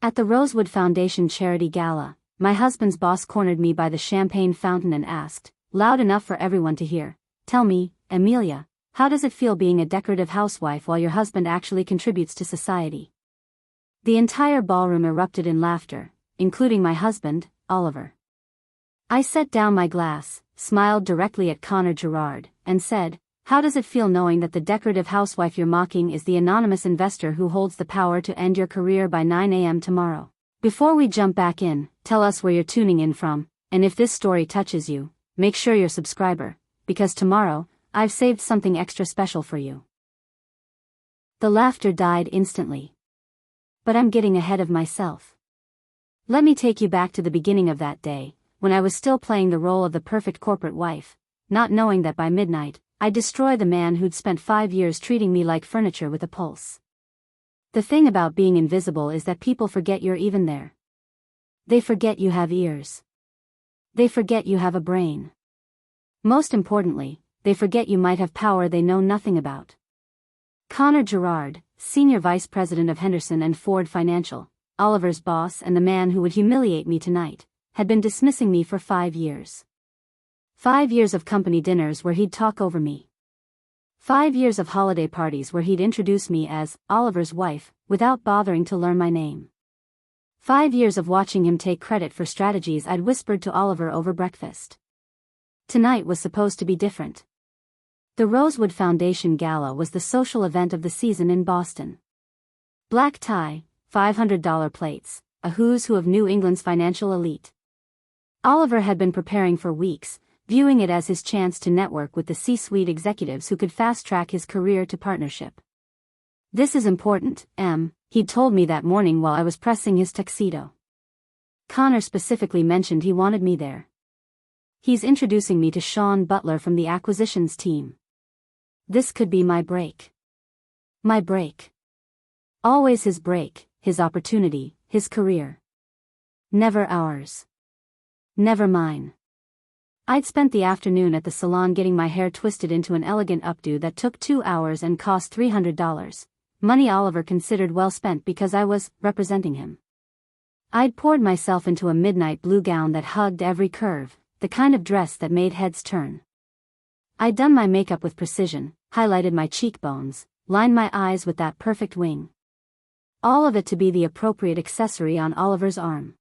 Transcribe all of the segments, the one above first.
At the Rosewood Foundation Charity Gala, my husband's boss cornered me by the champagne fountain and asked, loud enough for everyone to hear, "Tell me, Emilia, how does it feel being a decorative housewife while your husband actually contributes to society?" The entire ballroom erupted in laughter, including my husband, Oliver. I set down my glass, smiled directly at Connor Gerard, and said, "How does it feel knowing that the decorative housewife you're mocking is the anonymous investor who holds the power to end your career by 9 a.m. tomorrow?" Before we jump back in, tell us where you're tuning in from, and if this story touches you, make sure you're a subscriber, because tomorrow, I've saved something extra special for you. The laughter died instantly. But I'm getting ahead of myself. Let me take you back to the beginning of that day, when I was still playing the role of the perfect corporate wife, not knowing that by midnight, I'd destroy the man who'd spent 5 years treating me like furniture with a pulse. The thing about being invisible is that people forget you're even there. They forget you have ears. They forget you have a brain. Most importantly, they forget you might have power they know nothing about. Connor Gerard, Senior Vice President of Henderson and Ford Financial, Oliver's boss and the man who would humiliate me tonight, had been dismissing me for 5 years. 5 years of company dinners where he'd talk over me. 5 years of holiday parties where he'd introduce me as Oliver's wife, without bothering to learn my name. 5 years of watching him take credit for strategies I'd whispered to Oliver over breakfast. Tonight was supposed to be different. The Rosewood Foundation Gala was the social event of the season in Boston. Black tie, $500 plates, a who's who of New England's financial elite. Oliver had been preparing for weeks, viewing it as his chance to network with the C-suite executives who could fast-track his career to partnership. "This is important, Em," he'd told me that morning while I was pressing his tuxedo. Connor specifically mentioned he wanted me there. "He's introducing me to Sean Butler from the acquisitions team. This could be my break. My break. Always his break, his opportunity, his career. Never ours. Never mine." I'd spent the afternoon at the salon getting my hair twisted into an elegant updo that took 2 hours and cost $300, money Oliver considered well spent because I was representing him. I'd poured myself into a midnight blue gown that hugged every curve, the kind of dress that made heads turn. I'd done my makeup with precision, highlighted my cheekbones, lined my eyes with that perfect wing. All of it to be the appropriate accessory on Oliver's arm.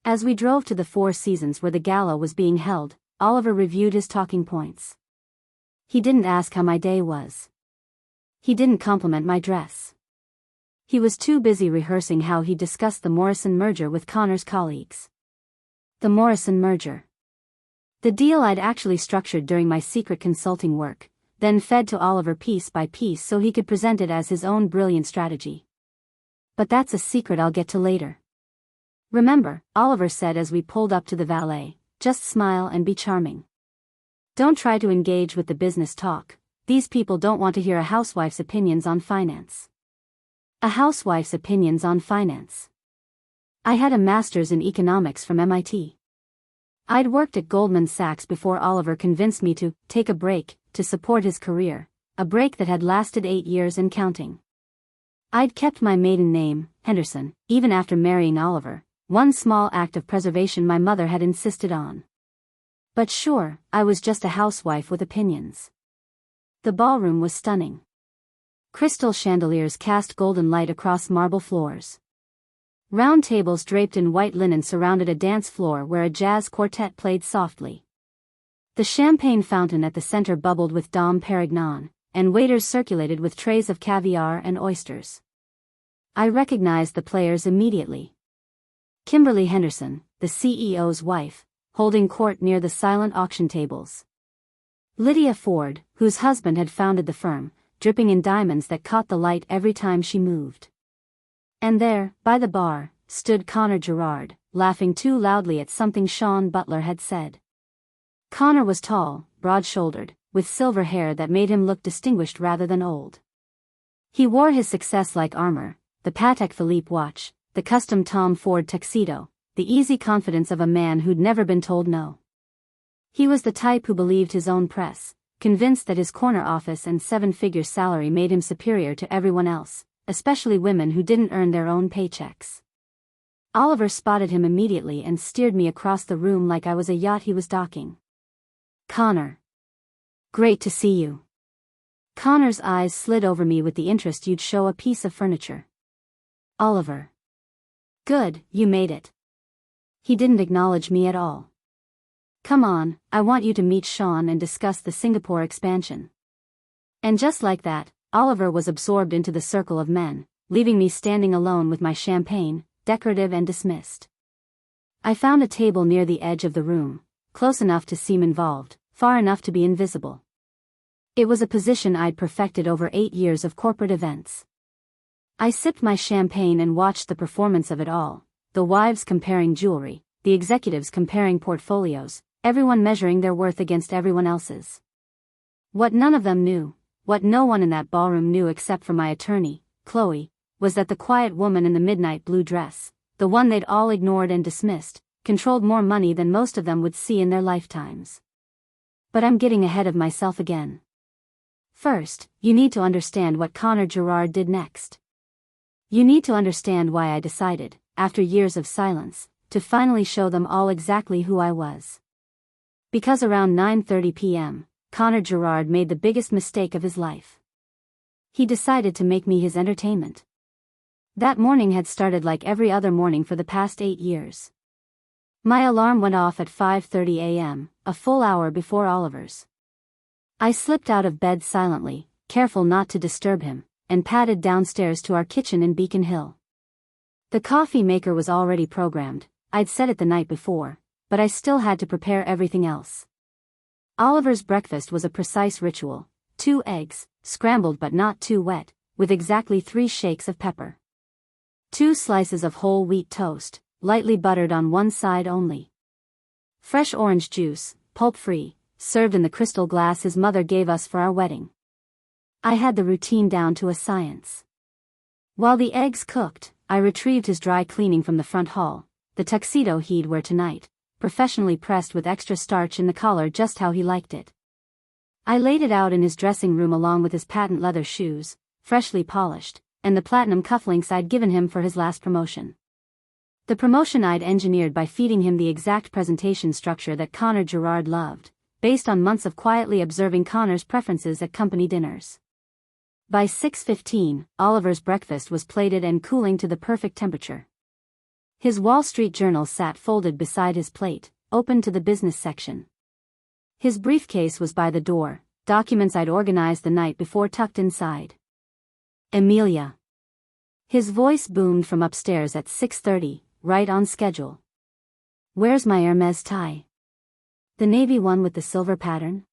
As we drove to the Four Seasons where the gala was being held, Oliver reviewed his talking points. He didn't ask how my day was. He didn't compliment my dress. He was too busy rehearsing how he'd discussed the Morrison merger with Connor's colleagues. The Morrison merger. The deal I'd actually structured during my secret consulting work, then fed to Oliver piece by piece so he could present it as his own brilliant strategy. But that's a secret I'll get to later. "Remember," Oliver said as we pulled up to the valet, "just smile and be charming. Don't try to engage with the business talk. These people don't want to hear a housewife's opinions on finance." A housewife's opinions on finance. I had a master's in economics from MIT. I'd worked at Goldman Sachs before Oliver convinced me to take a break to support his career, a break that had lasted 8 years and counting. I'd kept my maiden name, Henderson, even after marrying Oliver, one small act of preservation my mother had insisted on. But sure, I was just a housewife with opinions. The ballroom was stunning. Crystal chandeliers cast golden light across marble floors. Round tables draped in white linen surrounded a dance floor where a jazz quartet played softly. The champagne fountain at the center bubbled with Dom Perignon, and waiters circulated with trays of caviar and oysters. I recognized the players immediately. Kimberly Henderson, the CEO's wife, holding court near the silent auction tables. Lydia Ford, whose husband had founded the firm, dripping in diamonds that caught the light every time she moved. And there, by the bar, stood Connor Gerard, laughing too loudly at something Sean Butler had said. Connor was tall, broad-shouldered, with silver hair that made him look distinguished rather than old. He wore his success like armor, the Patek Philippe watch, the custom Tom Ford tuxedo, the easy confidence of a man who'd never been told no. He was the type who believed his own press, convinced that his corner office and 7-figure salary made him superior to everyone else, especially women who didn't earn their own paychecks. Oliver spotted him immediately and steered me across the room like I was a yacht he was docking. Connor. Great to see you. Connor's eyes slid over me with the interest you'd show a piece of furniture. Oliver. Good, you made it. He didn't acknowledge me at all. Come on, I want you to meet Sean and discuss the Singapore expansion. And just like that, Oliver was absorbed into the circle of men, leaving me standing alone with my champagne, decorative and dismissed. I found a table near the edge of the room, close enough to seem involved, far enough to be invisible. It was a position I'd perfected over 8 years of corporate events. I sipped my champagne and watched the performance of it all, the wives comparing jewelry, the executives comparing portfolios, everyone measuring their worth against everyone else's. What none of them knew, what no one in that ballroom knew except for my attorney, Chloe, was that the quiet woman in the midnight blue dress, the one they'd all ignored and dismissed, controlled more money than most of them would see in their lifetimes. But I'm getting ahead of myself again. First, you need to understand what Connor Gerard did next. You need to understand why I decided, after years of silence, to finally show them all exactly who I was. Because around 9:30 p.m., Connor Gerard made the biggest mistake of his life. He decided to make me his entertainment. That morning had started like every other morning for the past 8 years. My alarm went off at 5:30 a.m., a full hour before Oliver's. I slipped out of bed silently, careful not to disturb him, and padded downstairs to our kitchen in Beacon Hill. The coffee maker was already programmed, I'd set it the night before, but I still had to prepare everything else. Oliver's breakfast was a precise ritual: 2 eggs, scrambled but not too wet, with exactly 3 shakes of pepper. 2 slices of whole wheat toast, lightly buttered on one side only. Fresh orange juice, pulp-free, served in the crystal glass his mother gave us for our wedding. I had the routine down to a science. While the eggs cooked, I retrieved his dry cleaning from the front hall, the tuxedo he'd wear tonight, professionally pressed with extra starch in the collar just how he liked it. I laid it out in his dressing room along with his patent leather shoes, freshly polished, and the platinum cufflinks I'd given him for his last promotion. The promotion I'd engineered by feeding him the exact presentation structure that Connor Gerard loved, based on months of quietly observing Connor's preferences at company dinners. By 6:15, Oliver's breakfast was plated and cooling to the perfect temperature. His Wall Street Journal sat folded beside his plate, open to the business section. His briefcase was by the door, documents I'd organized the night before tucked inside. Emilia. His voice boomed from upstairs at 6:30, right on schedule. Where's my Hermes tie? The navy one with the silver pattern?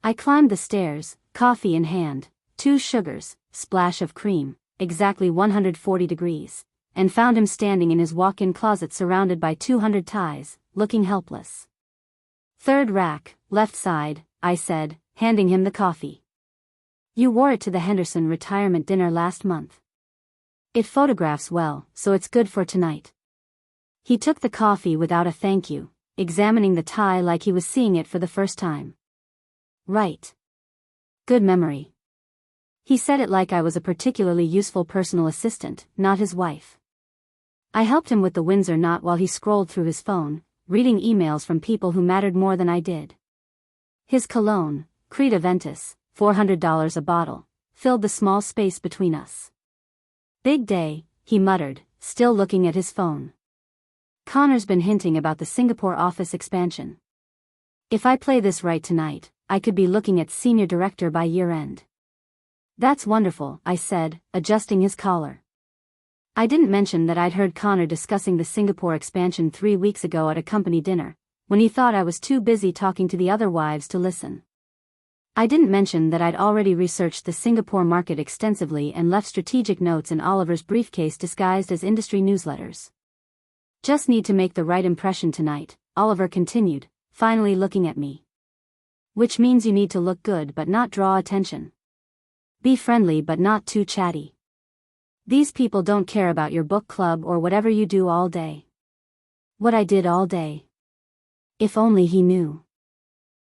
I climbed the stairs, coffee in hand, 2 sugars, splash of cream, exactly 140 degrees, and found him standing in his walk-in closet surrounded by 200 ties, looking helpless. 3rd rack, left side, I said, handing him the coffee. You wore it to the Henderson retirement dinner last month. It photographs well, so it's good for tonight. He took the coffee without a thank you, examining the tie like he was seeing it for the first time. Right. Good memory. He said it like I was a particularly useful personal assistant, not his wife. I helped him with the Windsor knot while he scrolled through his phone, reading emails from people who mattered more than I did. His cologne, Creta Ventus, $400 a bottle, filled the small space between us. Big day, he muttered, still looking at his phone. Connor's been hinting about the Singapore office expansion. If I play this right tonight, I could be looking at senior director by year-end. That's wonderful, I said, adjusting his collar. I didn't mention that I'd heard Connor discussing the Singapore expansion 3 weeks ago at a company dinner, when he thought I was too busy talking to the other wives to listen. I didn't mention that I'd already researched the Singapore market extensively and left strategic notes in Oliver's briefcase disguised as industry newsletters. Just need to make the right impression tonight, Oliver continued, finally looking at me. Which means you need to look good but not draw attention. Be friendly but not too chatty. These people don't care about your book club or whatever you do all day. What I did all day. If only he knew.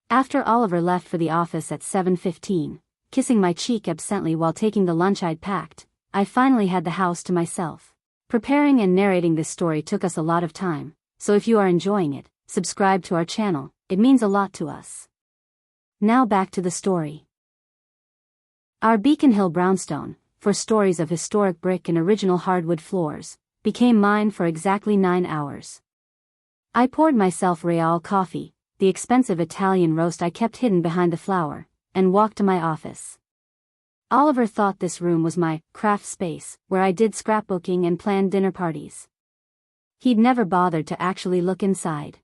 After Oliver left for the office at 7:15, kissing my cheek absently while taking the lunch I'd packed, I finally had the house to myself. Preparing and narrating this story took us a lot of time, so if you are enjoying it, subscribe to our channel, it means a lot to us. Now back to the story. Our Beacon Hill brownstone, for stories of historic brick and original hardwood floors, became mine for exactly 9 hours. I poured myself Real coffee, the expensive Italian roast I kept hidden behind the flour, and walked to my office. Oliver thought this room was my craft space, where I did scrapbooking and planned dinner parties. He'd never bothered to actually look inside.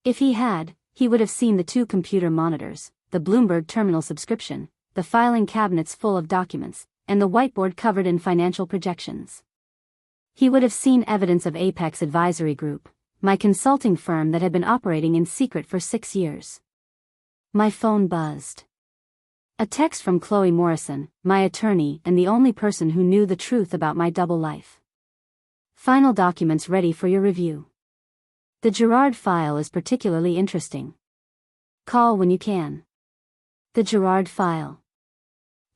If he had, he would have seen the 2 computer monitors, the Bloomberg terminal subscription, the filing cabinets full of documents, and the whiteboard covered in financial projections. He would have seen evidence of Apex Advisory Group, my consulting firm that had been operating in secret for 6 years. My phone buzzed. A text from Chloe Morrison, my attorney and the only person who knew the truth about my double life. Final documents ready for your review. The Gerard file is particularly interesting. Call when you can. The Gerard file.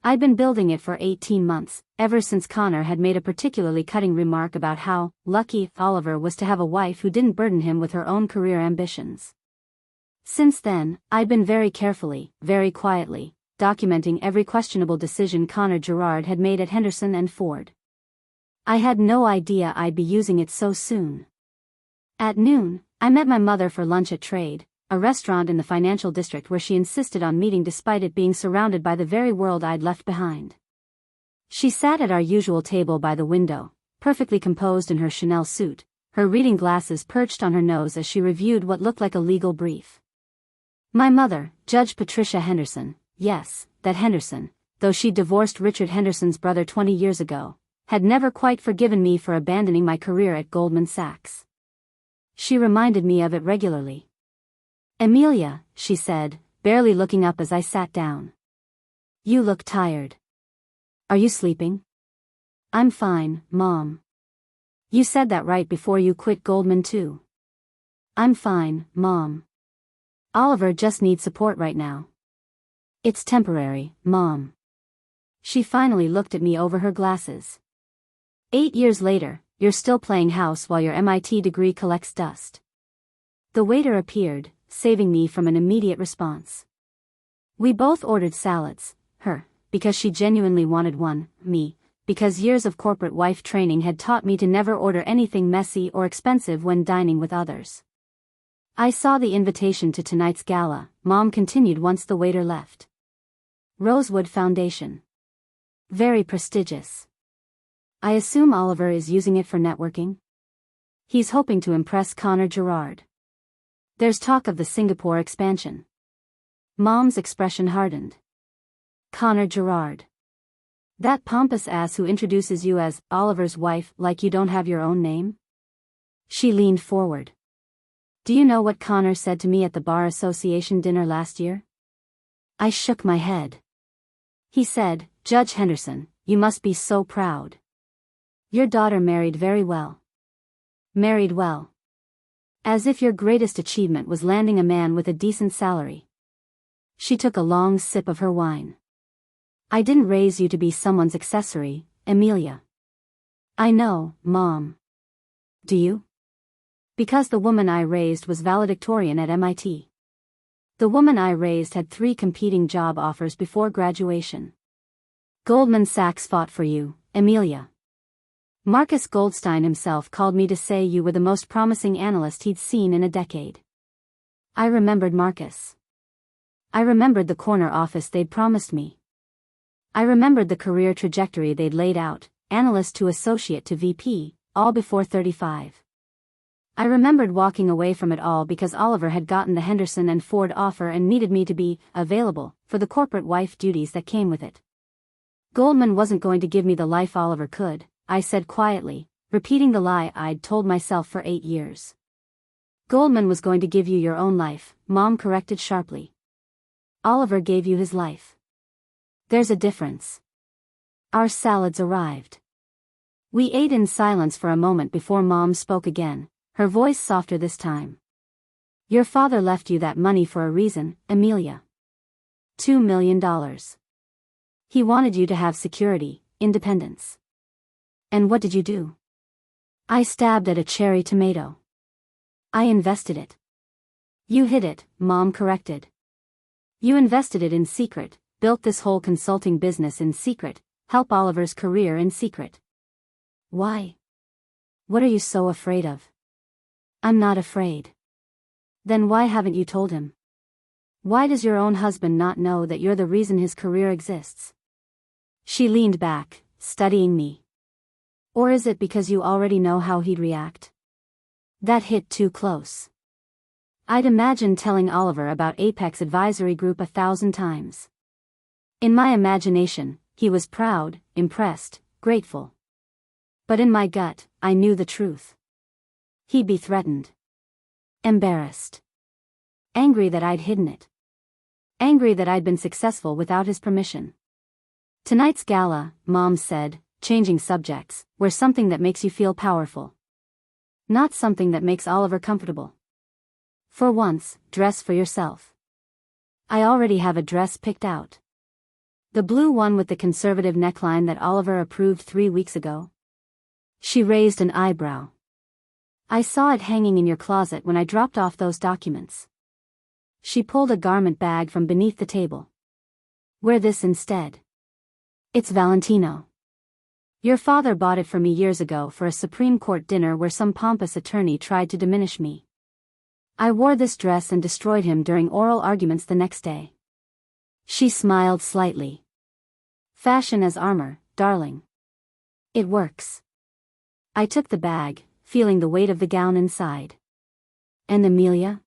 I'd been building it for 18 months, ever since Connor had made a particularly cutting remark about how lucky Oliver was to have a wife who didn't burden him with her own career ambitions. Since then, I'd been very carefully, very quietly, documenting every questionable decision Connor Gerard had made at Henderson and Ford. I had no idea I'd be using it so soon. At noon, I met my mother for lunch at Trade, a restaurant in the financial district where she insisted on meeting despite it being surrounded by the very world I'd left behind. She sat at our usual table by the window, perfectly composed in her Chanel suit, her reading glasses perched on her nose as she reviewed what looked like a legal brief. My mother, Judge Patricia Henderson, yes, that Henderson, though she'd divorced Richard Henderson's brother 20 years ago, had never quite forgiven me for abandoning my career at Goldman Sachs. She reminded me of it regularly. "Emilia," she said, barely looking up as I sat down. "You look tired. Are you sleeping?" "I'm fine, Mom." "You said that right before you quit Goldman too." "I'm fine, Mom. Oliver just needs support right now." "It's temporary, Mom." She finally looked at me over her glasses. 8 years later, you're still playing house while your MIT degree collects dust. The waiter appeared, saving me from an immediate response. We both ordered salads, her, because she genuinely wanted one, me, because years of corporate wife training had taught me to never order anything messy or expensive when dining with others. "I saw the invitation to tonight's gala," Mom continued once the waiter left. "Rosewood Foundation. Very prestigious. I assume Oliver is using it for networking?" "He's hoping to impress Connor Gerard. There's talk of the Singapore expansion." Mom's expression hardened. "Connor Gerard. That pompous ass who introduces you as Oliver's wife like you don't have your own name?" She leaned forward. "Do you know what Connor said to me at the Bar Association dinner last year?" I shook my head. "He said, 'Judge Henderson, you must be so proud. Your daughter married very well.' Married well. As if your greatest achievement was landing a man with a decent salary." She took a long sip of her wine. "I didn't raise you to be someone's accessory, Emilia." "I know, Mom." "Do you?" "Because the woman I raised was valedictorian at MIT. The woman I raised had 3 competing job offers before graduation. Goldman Sachs fought for you, Emilia. Marcus Goldstein himself called me to say you were the most promising analyst he'd seen in a decade." I remembered Marcus. I remembered the corner office they'd promised me. I remembered the career trajectory they'd laid out, analyst to associate to VP, all before 35. I remembered walking away from it all because Oliver had gotten the Henderson and Ford offer and needed me to be available for the corporate wife duties that came with it. Goldman wasn't going to give me the life Oliver could, I said quietly, repeating the lie I'd told myself for 8 years. "Goldman was going to give you your own life," Mom corrected sharply. "Oliver gave you his life. There's a difference." Our salads arrived. We ate in silence for a moment before Mom spoke again, her voice softer this time. "Your father left you that money for a reason, Emilia. $2 million. He wanted you to have security, independence. And what did you do? I stabbed at a cherry tomato. I invested it. You hid it, Mom corrected. You invested it in secret, built this whole consulting business in secret, help Oliver's career in secret. Why? What are you so afraid of? I'm not afraid. Then why haven't you told him? Why does your own husband not know that you're the reason his career exists? She leaned back, studying me. Or is it because you already know how he'd react? That hit too close. I'd imagined telling Oliver about Apex Advisory Group 1,000 times. In my imagination, he was proud, impressed, grateful. But in my gut, I knew the truth. He'd be threatened. Embarrassed. Angry that I'd hidden it. Angry that I'd been successful without his permission. Tonight's gala, Mom said, changing subjects, wear something that makes you feel powerful. Not something that makes Oliver comfortable. For once, dress for yourself. I already have a dress picked out. The blue one with the conservative neckline that Oliver approved 3 weeks ago. She raised an eyebrow. I saw it hanging in your closet when I dropped off those documents. She pulled a garment bag from beneath the table. Wear this instead. It's Valentino. Your father bought it for me years ago for a Supreme Court dinner where some pompous attorney tried to diminish me. I wore this dress and destroyed him during oral arguments the next day. She smiled slightly. Fashion as armor, darling. It works. I took the bag, feeling the weight of the gown inside. And Emilia?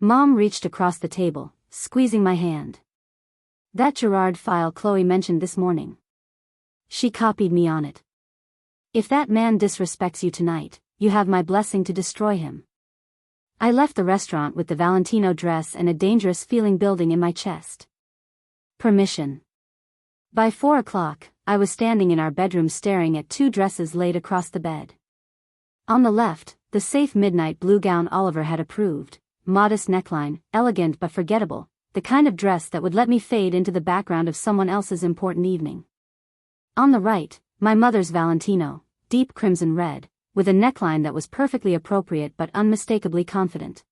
Mom reached across the table, squeezing my hand. That Gerard file Chloe mentioned this morning. She copied me on it. If that man disrespects you tonight, you have my blessing to destroy him. I left the restaurant with the Valentino dress and a dangerous feeling building in my chest. Permission. By 4 o'clock, I was standing in our bedroom staring at 2 dresses laid across the bed. On the left, the safe midnight blue gown Oliver had approved, modest neckline, elegant but forgettable, the kind of dress that would let me fade into the background of someone else's important evening. On the right, my mother's Valentino, deep crimson red, with a neckline that was perfectly appropriate but unmistakably confident.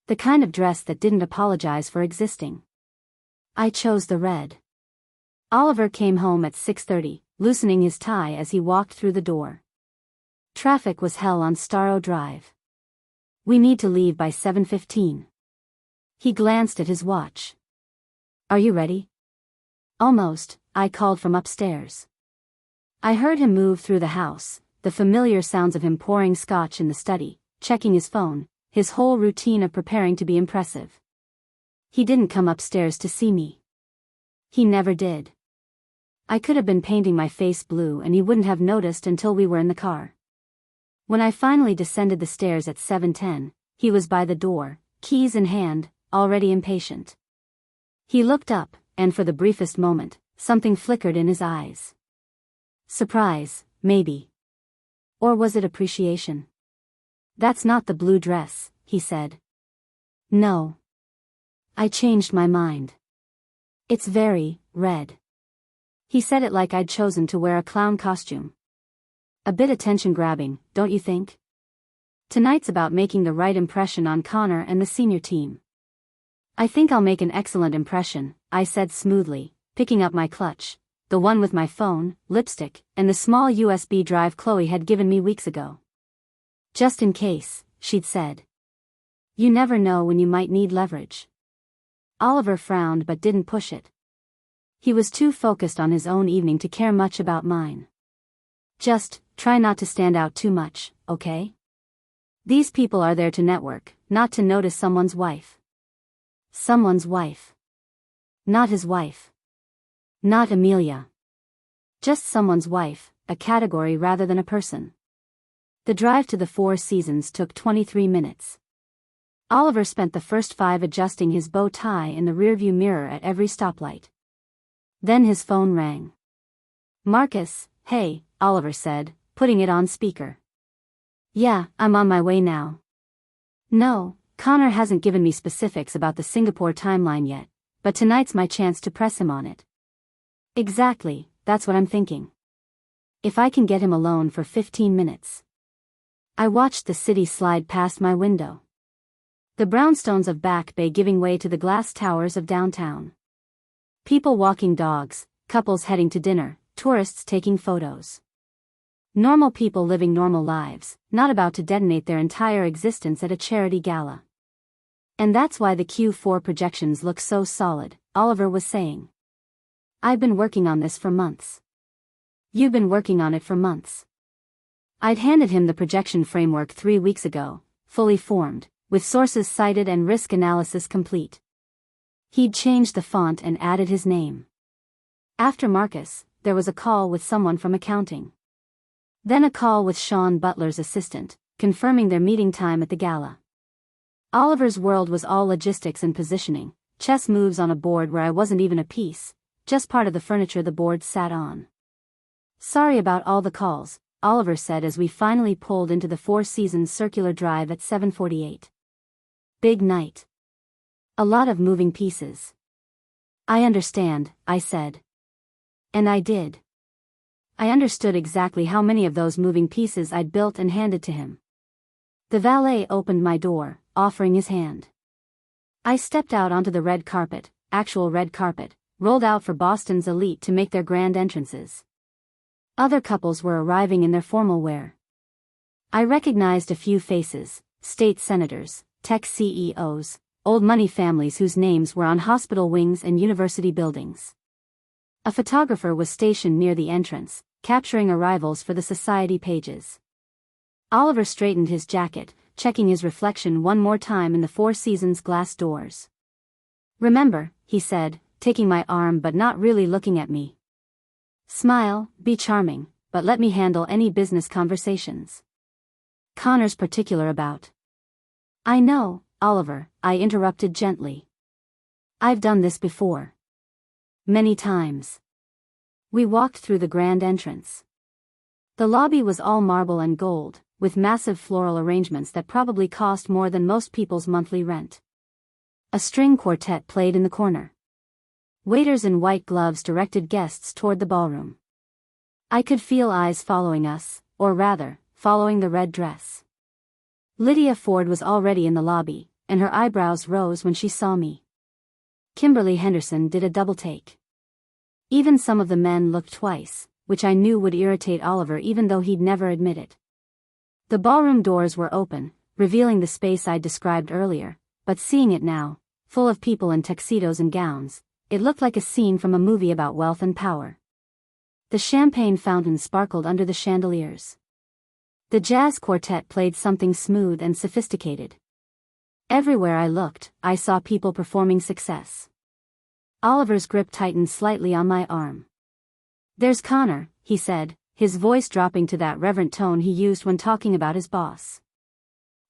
The kind of dress that didn't apologize for existing. I chose the red. Oliver came home at 6:30, loosening his tie as he walked through the door. Traffic was hell on Starrow Drive. We need to leave by 7:15. He glanced at his watch. Are you ready? Almost, I called from upstairs. I heard him move through the house, the familiar sounds of him pouring scotch in the study, checking his phone, his whole routine of preparing to be impressive. He didn't come upstairs to see me. He never did. I could have been painting my face blue and he wouldn't have noticed until we were in the car. When I finally descended the stairs at 7:10, he was by the door, keys in hand, already impatient. He looked up, and for the briefest moment, something flickered in his eyes. Surprise, maybe. Or was it appreciation? That's not the blue dress, he said. No. I changed my mind. It's very red. He said it like I'd chosen to wear a clown costume. A bit attention-grabbing, don't you think? Tonight's about making the right impression on Connor and the senior team. I think I'll make an excellent impression, I said smoothly, picking up my clutch, the one with my phone, lipstick, and the small USB drive Chloe had given me weeks ago. Just in case, she'd said. You never know when you might need leverage. Oliver frowned but didn't push it. He was too focused on his own evening to care much about mine. Just, try not to stand out too much, okay? These people are there to network, not to notice someone's wife. Someone's wife. Not his wife. Not Emilia. Just someone's wife, a category rather than a person. The drive to the Four Seasons took 23 minutes. Oliver spent the first 5 adjusting his bow tie in the rearview mirror at every stoplight. Then his phone rang. Marcus, hey, Oliver said, putting it on speaker. Yeah, I'm on my way now. No, Connor hasn't given me specifics about the Singapore timeline yet, but tonight's my chance to press him on it. Exactly, that's what I'm thinking. If I can get him alone for 15 minutes. I watched the city slide past my window. The brownstones of Back Bay giving way to the glass towers of downtown. People walking dogs, couples heading to dinner, tourists taking photos. Normal people living normal lives, not about to detonate their entire existence at a charity gala. And that's why the Q4 projections look so solid, Oliver was saying. I've been working on this for months. You've been working on it for months. I'd handed him the projection framework 3 weeks ago, fully formed, with sources cited and risk analysis complete. He'd changed the font and added his name. After Marcus, there was a call with someone from accounting. Then a call with Sean Butler's assistant, confirming their meeting time at the gala. Oliver's world was all logistics and positioning, chess moves on a board where I wasn't even a piece, just part of the furniture the board sat on. Sorry about all the calls, Oliver said as we finally pulled into the Four Seasons Circular Drive at 7:48. Big night. A lot of moving pieces. I understand, I said. And I did. I understood exactly how many of those moving pieces I'd built and handed to him. The valet opened my door, offering his hand. I stepped out onto the red carpet, actual red carpet, rolled out for Boston's elite to make their grand entrances. Other couples were arriving in their formal wear. I recognized a few faces, state senators, tech CEOs, old money families whose names were on hospital wings and university buildings. A photographer was stationed near the entrance, capturing arrivals for the society pages. Oliver straightened his jacket, checking his reflection one more time in the Four Seasons glass doors. Remember, he said, taking my arm but not really looking at me. Smile, be charming, but let me handle any business conversations. Connor's particular about. I know, Oliver, I interrupted gently. I've done this before. Many times. We walked through the grand entrance. The lobby was all marble and gold, with massive floral arrangements that probably cost more than most people's monthly rent. A string quartet played in the corner. Waiters in white gloves directed guests toward the ballroom. I could feel eyes following us, or rather, following the red dress. Lydia Ford was already in the lobby, and her eyebrows rose when she saw me. Kimberly Henderson did a double take. Even some of the men looked twice, which I knew would irritate Oliver even though he'd never admit it. The ballroom doors were open, revealing the space I'd described earlier, but seeing it now, full of people in tuxedos and gowns, it looked like a scene from a movie about wealth and power. The champagne fountain sparkled under the chandeliers. The jazz quartet played something smooth and sophisticated. Everywhere I looked, I saw people performing success. Oliver's grip tightened slightly on my arm. There's Connor, he said, his voice dropping to that reverent tone he used when talking about his boss.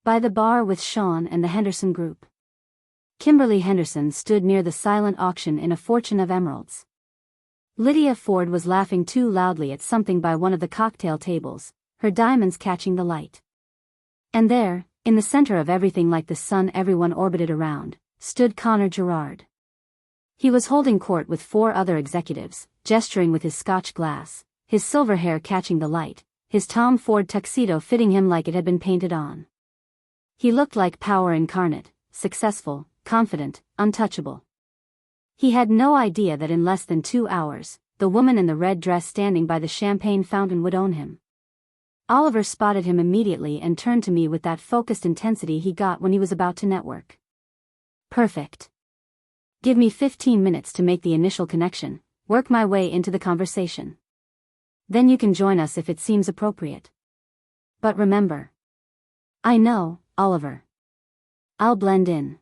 By the bar with Sean and the Henderson group. Kimberly Henderson stood near the silent auction in a fortune of emeralds. Lydia Ford was laughing too loudly at something by one of the cocktail tables, her diamonds catching the light. And there, in the center of everything like the sun everyone orbited around, stood Connor Gerard. He was holding court with 4 other executives, gesturing with his scotch glass, his silver hair catching the light, his Tom Ford tuxedo fitting him like it had been painted on. He looked like power incarnate, successful, confident, untouchable. He had no idea that in less than 2 hours, the woman in the red dress standing by the champagne fountain would own him. Oliver spotted him immediately and turned to me with that focused intensity he got when he was about to network. Perfect. Give me 15 minutes to make the initial connection, work my way into the conversation. Then you can join us if it seems appropriate. But remember. I know, Oliver. I'll blend in.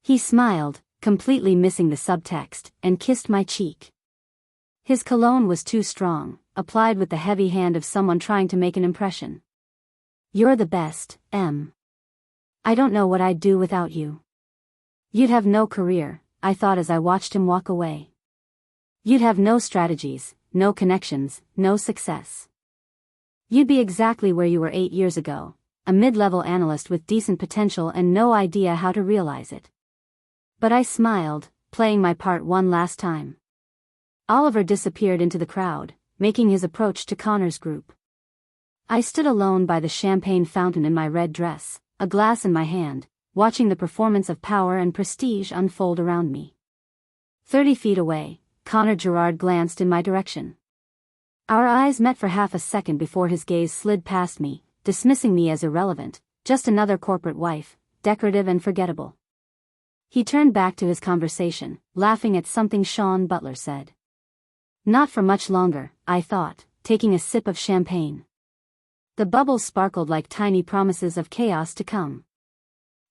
He smiled, completely missing the subtext, and kissed my cheek. His cologne was too strong, applied with the heavy hand of someone trying to make an impression. You're the best, Em. I don't know what I'd do without you. You'd have no career, I thought as I watched him walk away. You'd have no strategies, no connections, no success. You'd be exactly where you were 8 years ago, a mid-level analyst with decent potential and no idea how to realize it. But I smiled, playing my part one last time. Oliver disappeared into the crowd, making his approach to Connor's group. I stood alone by the champagne fountain in my red dress, a glass in my hand, watching the performance of power and prestige unfold around me. 30 feet away, Connor Gerard glanced in my direction. Our eyes met for half a second before his gaze slid past me, dismissing me as irrelevant, just another corporate wife, decorative and forgettable. He turned back to his conversation, laughing at something Sean Butler said. Not for much longer, I thought, taking a sip of champagne. The bubbles sparkled like tiny promises of chaos to come.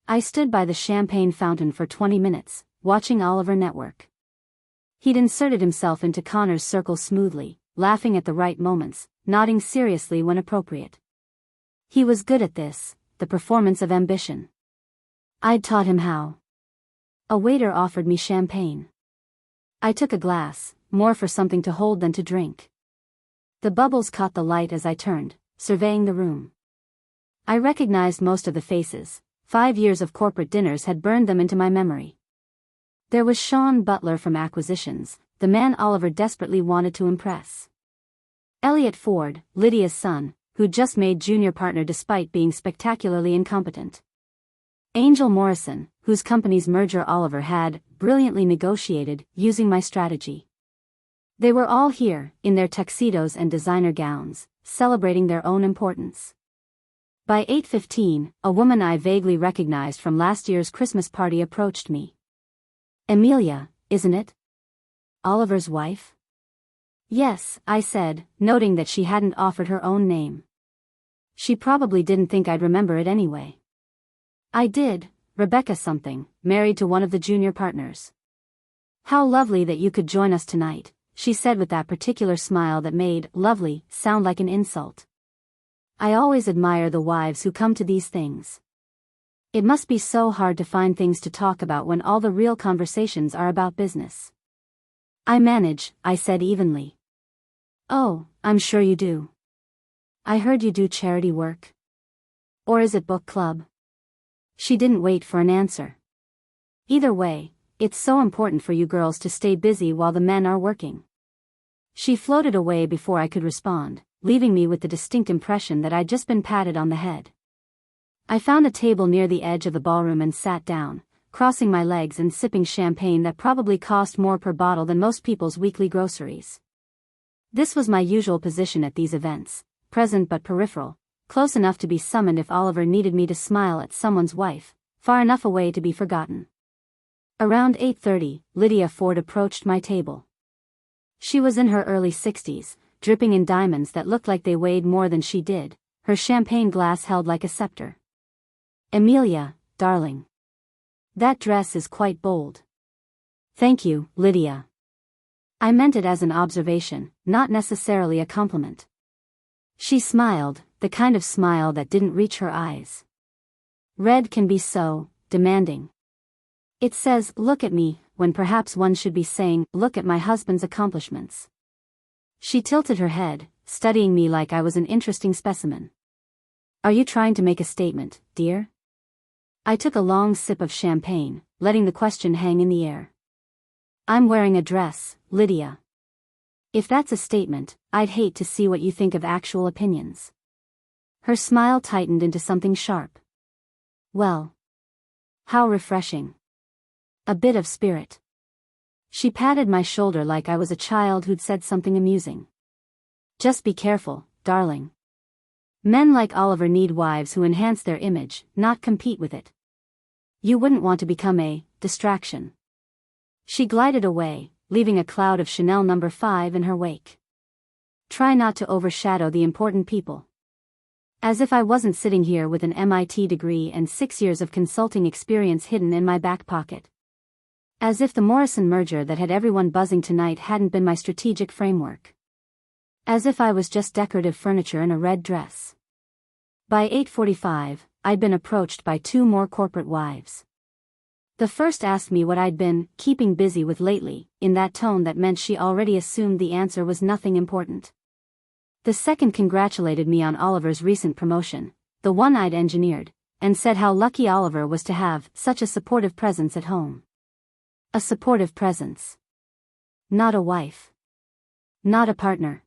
I stood by the champagne fountain for 20 minutes, watching Oliver network. He'd inserted himself into Connor's circle smoothly, laughing at the right moments, nodding seriously when appropriate. He was good at this, the performance of ambition. I'd taught him how. A waiter offered me champagne. I took a glass, more for something to hold than to drink. The bubbles caught the light as I turned, surveying the room. I recognized most of the faces. 5 years of corporate dinners had burned them into my memory. There was Sean Butler from Acquisitions, the man Oliver desperately wanted to impress. Elliot Ford, Lydia's son, who'd just made junior partner despite being spectacularly incompetent. Angel Morrison, whose company's merger Oliver had brilliantly negotiated using my strategy. They were all here, in their tuxedos and designer gowns, celebrating their own importance. By 8:15, a woman I vaguely recognized from last year's Christmas party approached me. Emilia, isn't it? Oliver's wife? Yes, I said, noting that she hadn't offered her own name. She probably didn't think I'd remember it anyway. I did, Rebecca something, married to one of the junior partners. How lovely that you could join us tonight, she said with that particular smile that made lovely sound like an insult. I always admire the wives who come to these things. It must be so hard to find things to talk about when all the real conversations are about business. I manage, I said evenly. Oh, I'm sure you do. I heard you do charity work. Or is it book club? She didn't wait for an answer. Either way, it's so important for you girls to stay busy while the men are working. She floated away before I could respond, leaving me with the distinct impression that I'd just been patted on the head. I found a table near the edge of the ballroom and sat down, crossing my legs and sipping champagne that probably cost more per bottle than most people's weekly groceries. This was my usual position at these events, present but peripheral, close enough to be summoned if Oliver needed me to smile at someone's wife, far enough away to be forgotten. Around 8:30, Lydia Ford approached my table. She was in her early 60s, dripping in diamonds that looked like they weighed more than she did, her champagne glass held like a scepter. Emilia, darling. That dress is quite bold. Thank you, Lydia. I meant it as an observation, not necessarily a compliment. She smiled, the kind of smile that didn't reach her eyes. Red can be so demanding. It says, look at me, when perhaps one should be saying, look at my husband's accomplishments. She tilted her head, studying me like I was an interesting specimen. Are you trying to make a statement, dear? I took a long sip of champagne, letting the question hang in the air. I'm wearing a dress, Lydia. If that's a statement, I'd hate to see what you think of actual opinions. Her smile tightened into something sharp. Well. How refreshing. A bit of spirit. She patted my shoulder like I was a child who'd said something amusing. Just be careful, darling. Men like Oliver need wives who enhance their image, not compete with it. You wouldn't want to become a distraction. She glided away, leaving a cloud of Chanel No. 5 in her wake. Try not to overshadow the important people. As if I wasn't sitting here with an MIT degree and 6 years of consulting experience hidden in my back pocket. As if the Morrison merger that had everyone buzzing tonight hadn't been my strategic framework. As if I was just decorative furniture in a red dress. By 8:45, I'd been approached by 2 more corporate wives. The first asked me what I'd been keeping busy with lately, in that tone that meant she already assumed the answer was nothing important. The second congratulated me on Oliver's recent promotion, the one I'd engineered, and said how lucky Oliver was to have such a supportive presence at home. A supportive presence. Not a wife. Not a partner.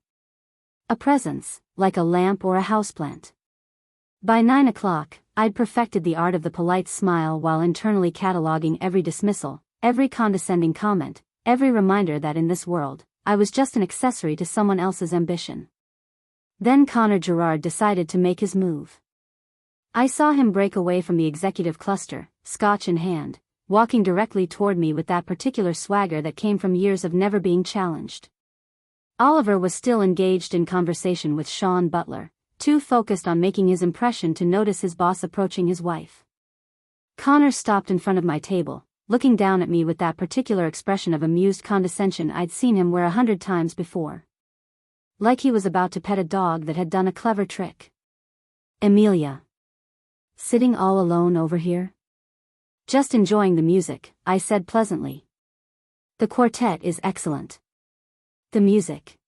A presence, like a lamp or a houseplant. By 9 o'clock, I'd perfected the art of the polite smile while internally cataloging every dismissal, every condescending comment, every reminder that in this world, I was just an accessory to someone else's ambition. Then Connor Gerard decided to make his move. I saw him break away from the executive cluster, scotch in hand, walking directly toward me with that particular swagger that came from years of never being challenged. Oliver was still engaged in conversation with Sean Butler, too focused on making his impression to notice his boss approaching his wife. Connor stopped in front of my table, looking down at me with that particular expression of amused condescension I'd seen him wear 100 times before. Like he was about to pet a dog that had done a clever trick. Emilia. Sitting all alone over here? Just enjoying the music, I said pleasantly. The quartet is excellent. The music.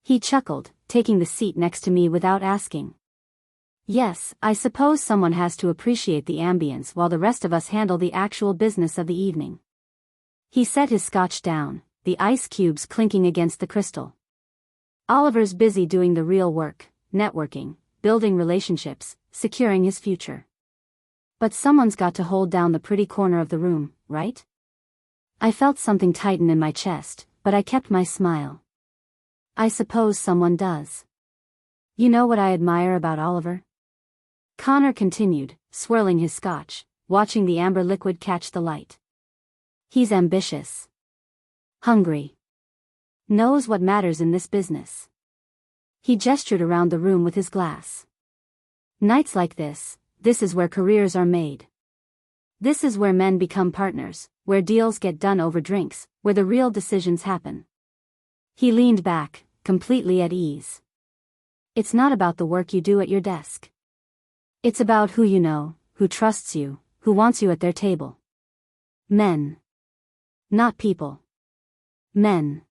He chuckled, taking the seat next to me without asking. Yes, I suppose someone has to appreciate the ambience while the rest of us handle the actual business of the evening. He set his scotch down, the ice cubes clinking against the crystal. Oliver's busy doing the real work, networking, building relationships, securing his future. But someone's got to hold down the pretty corner of the room, right? I felt something tighten in my chest, but I kept my smile. I suppose someone does. You know what I admire about Oliver? Connor continued, swirling his scotch, watching the amber liquid catch the light. He's ambitious. Hungry. Knows what matters in this business. He gestured around the room with his glass. Nights like this is where careers are made. This is where men become partners, where deals get done over drinks, where the real decisions happen. He leaned back, completely at ease. It's not about the work you do at your desk. It's about who you know, who trusts you, who wants you at their table. Men. Not people. Men.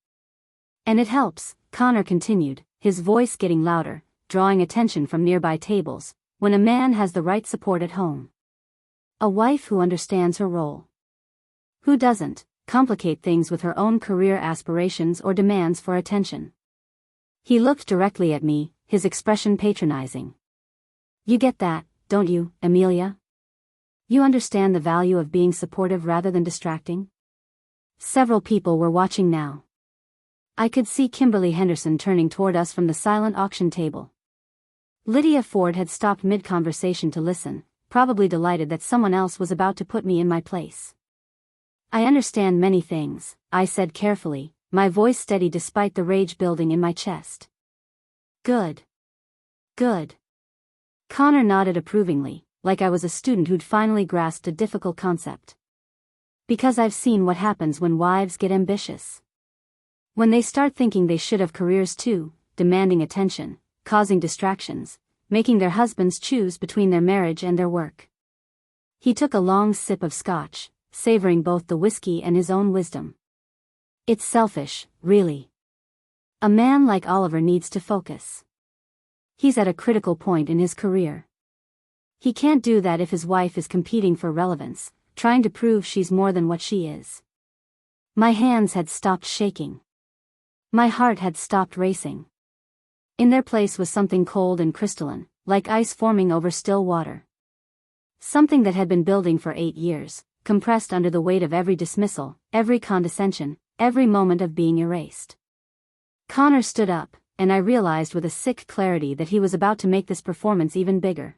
And it helps, Connor continued, his voice getting louder, drawing attention from nearby tables, when a man has the right support at home. A wife who understands her role. Who doesn't complicate things with her own career aspirations or demands for attention. He looked directly at me, his expression patronizing. You get that, don't you, Emilia? You understand the value of being supportive rather than distracting? Several people were watching now. I could see Kimberly Henderson turning toward us from the silent auction table. Lydia Ford had stopped mid-conversation to listen, probably delighted that someone else was about to put me in my place. I understand many things, I said carefully, my voice steady despite the rage building in my chest. Good. Good. Connor nodded approvingly, like I was a student who'd finally grasped a difficult concept. Because I've seen what happens when wives get ambitious. When they start thinking they should have careers too, demanding attention, causing distractions, making their husbands choose between their marriage and their work. He took a long sip of scotch, savoring both the whiskey and his own wisdom. It's selfish, really. A man like Oliver needs to focus. He's at a critical point in his career. He can't do that if his wife is competing for relevance, trying to prove she's more than what she is. My hands had stopped shaking. My heart had stopped racing. In their place was something cold and crystalline, like ice forming over still water. Something that had been building for 8 years, compressed under the weight of every dismissal, every condescension, every moment of being erased. Connor stood up, and I realized with a sick clarity that he was about to make this performance even bigger.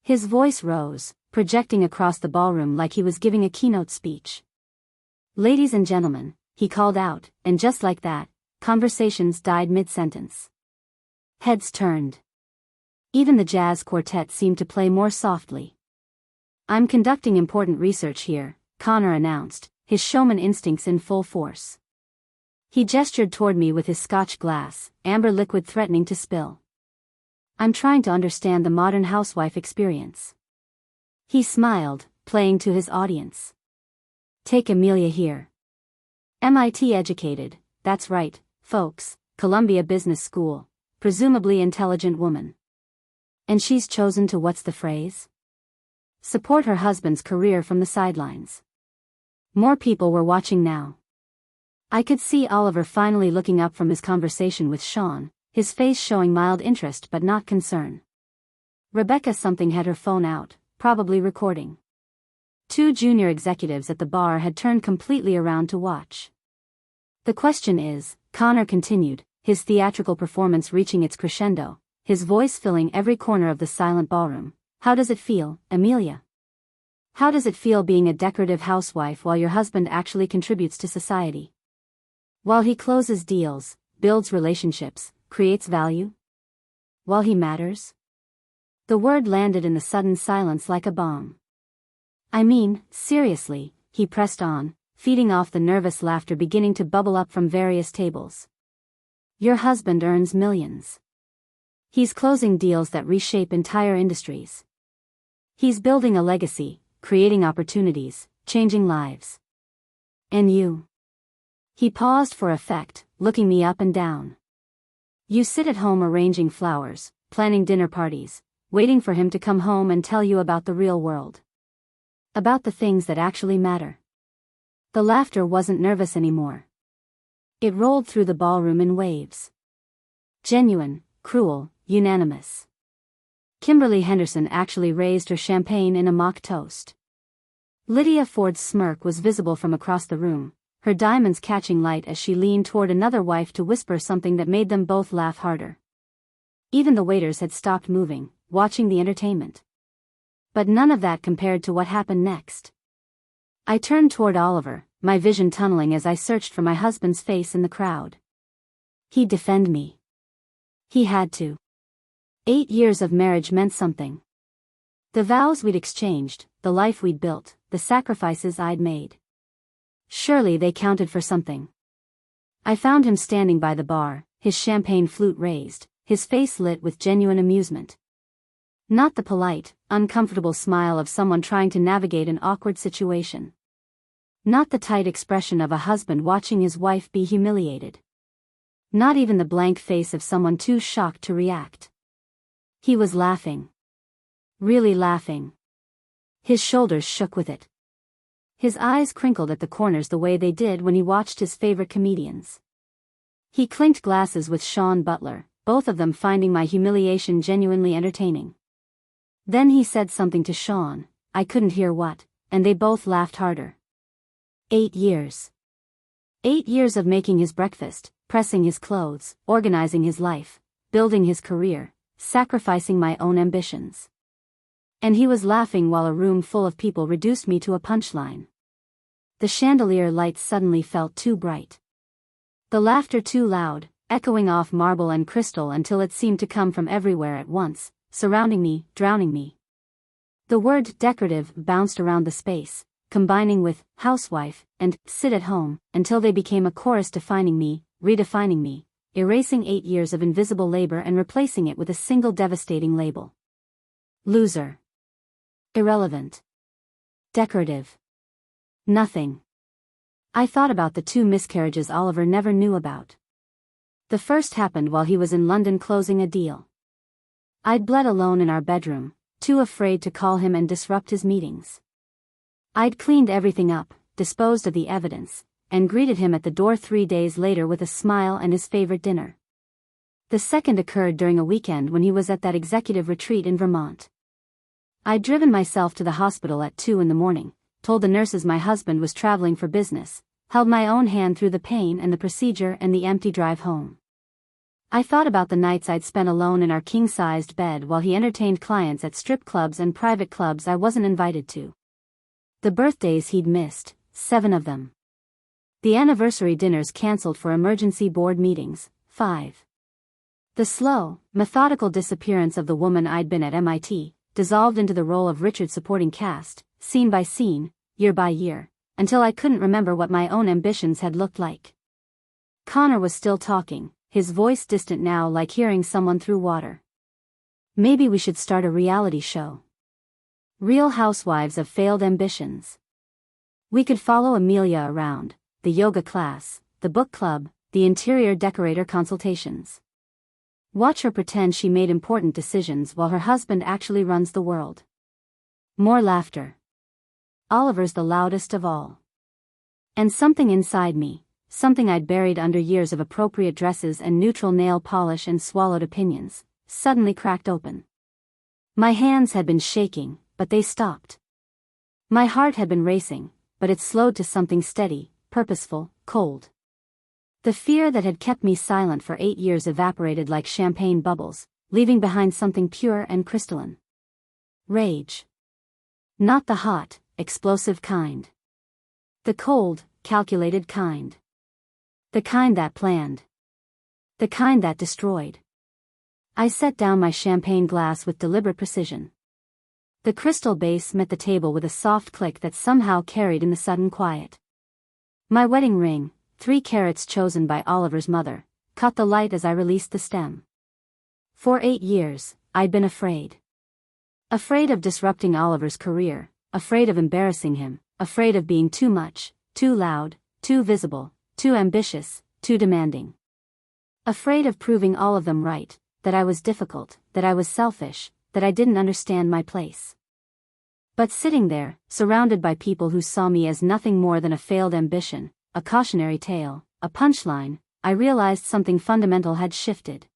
His voice rose, projecting across the ballroom like he was giving a keynote speech. Ladies and gentlemen, he called out, and just like that, conversations died mid-sentence. Heads turned. Even the jazz quartet seemed to play more softly. I'm conducting important research here, Connor announced, his showman instincts in full force. He gestured toward me with his scotch glass, amber liquid threatening to spill. I'm trying to understand the modern housewife experience. He smiled, playing to his audience. Take Emilia here. MIT educated, that's right, folks, Columbia Business School, presumably intelligent woman. And she's chosen to what's the phrase? Support her husband's career from the sidelines. More people were watching now. I could see Oliver finally looking up from his conversation with Sean, his face showing mild interest but not concern. Rebecca something had her phone out, probably recording. 2 junior executives at the bar had turned completely around to watch. The question is, Connor continued, his theatrical performance reaching its crescendo, his voice filling every corner of the silent ballroom. How does it feel, Emilia? How does it feel being a decorative housewife while your husband actually contributes to society? While he closes deals, builds relationships, creates value? While he matters? The word landed in the sudden silence like a bomb. I mean, seriously, he pressed on, feeding off the nervous laughter beginning to bubble up from various tables. Your husband earns millions. He's closing deals that reshape entire industries. He's building a legacy, creating opportunities, changing lives. And you? He paused for effect, looking me up and down. You sit at home arranging flowers, planning dinner parties, waiting for him to come home and tell you about the real world. About the things that actually matter. The laughter wasn't nervous anymore. It rolled through the ballroom in waves. Genuine, cruel, unanimous. Kimberly Henderson actually raised her champagne in a mock toast. Lydia Ford's smirk was visible from across the room, her diamonds catching light as she leaned toward another wife to whisper something that made them both laugh harder. Even the waiters had stopped moving, watching the entertainment. But none of that compared to what happened next. I turned toward Oliver, my vision tunneling as I searched for my husband's face in the crowd. He'd defend me. He had to. 8 years of marriage meant something. The vows we'd exchanged, the life we'd built, the sacrifices I'd made. Surely they counted for something. I found him standing by the bar, his champagne flute raised, his face lit with genuine amusement. Not the polite, uncomfortable smile of someone trying to navigate an awkward situation. Not the tight expression of a husband watching his wife be humiliated. Not even the blank face of someone too shocked to react. He was laughing. Really laughing. His shoulders shook with it. His eyes crinkled at the corners the way they did when he watched his favorite comedians. He clinked glasses with Sean Butler, both of them finding my humiliation genuinely entertaining. Then he said something to Sean, I couldn't hear what, and they both laughed harder. 8 years. 8 years of making his breakfast, pressing his clothes, organizing his life, building his career, sacrificing my own ambitions. And he was laughing while a room full of people reduced me to a punchline. The chandelier lights suddenly felt too bright. The laughter too loud, echoing off marble and crystal until it seemed to come from everywhere at once, surrounding me, drowning me. The word decorative bounced around the space, combining with housewife and sit at home, until they became a chorus defining me, redefining me, erasing 8 years of invisible labor and replacing it with a single devastating label. Loser. Irrelevant. Decorative. Nothing. I thought about the 2 miscarriages Oliver never knew about. The first happened while he was in London closing a deal. I'd bled alone in our bedroom, too afraid to call him and disrupt his meetings. I'd cleaned everything up, disposed of the evidence, and greeted him at the door 3 days later with a smile and his favorite dinner. The second occurred during a weekend when he was at that executive retreat in Vermont. I'd driven myself to the hospital at 2 in the morning, told the nurses my husband was traveling for business, held my own hand through the pain and the procedure and the empty drive home. I thought about the nights I'd spent alone in our king-sized bed while he entertained clients at strip clubs and private clubs I wasn't invited to. The birthdays he'd missed, 7 of them. The anniversary dinners cancelled for emergency board meetings, 5. The slow, methodical disappearance of the woman I'd been at MIT, dissolved into the role of Richard supporting cast, scene by scene, year by year, until I couldn't remember what my own ambitions had looked like. Connor was still talking, his voice distant now like hearing someone through water. Maybe we should start a reality show. Real housewives of failed ambitions. We could follow Emilia around, the yoga class, the book club, the interior decorator consultations. Watch her pretend she made important decisions while her husband actually runs the world. More laughter. Oliver's the loudest of all. And something inside me, something I'd buried under years of appropriate dresses and neutral nail polish and swallowed opinions, suddenly cracked open. My hands had been shaking, but they stopped. My heart had been racing, but it slowed to something steady, purposeful, cold. The fear that had kept me silent for 8 years evaporated like champagne bubbles, leaving behind something pure and crystalline. Rage. Not the hot, explosive kind. The cold, calculated kind. The kind that planned. The kind that destroyed. I set down my champagne glass with deliberate precision. The crystal base met the table with a soft click that somehow carried in the sudden quiet. My wedding ring, 3 carats chosen by Oliver's mother, caught the light as I released the stem. For 8 years, I'd been afraid. Afraid of disrupting Oliver's career, afraid of embarrassing him, afraid of being too much, too loud, too visible, too ambitious, too demanding. Afraid of proving all of them right, that I was difficult, that I was selfish, that I didn't understand my place. But sitting there, surrounded by people who saw me as nothing more than a failed ambition, a cautionary tale, a punchline, I realized something fundamental had shifted.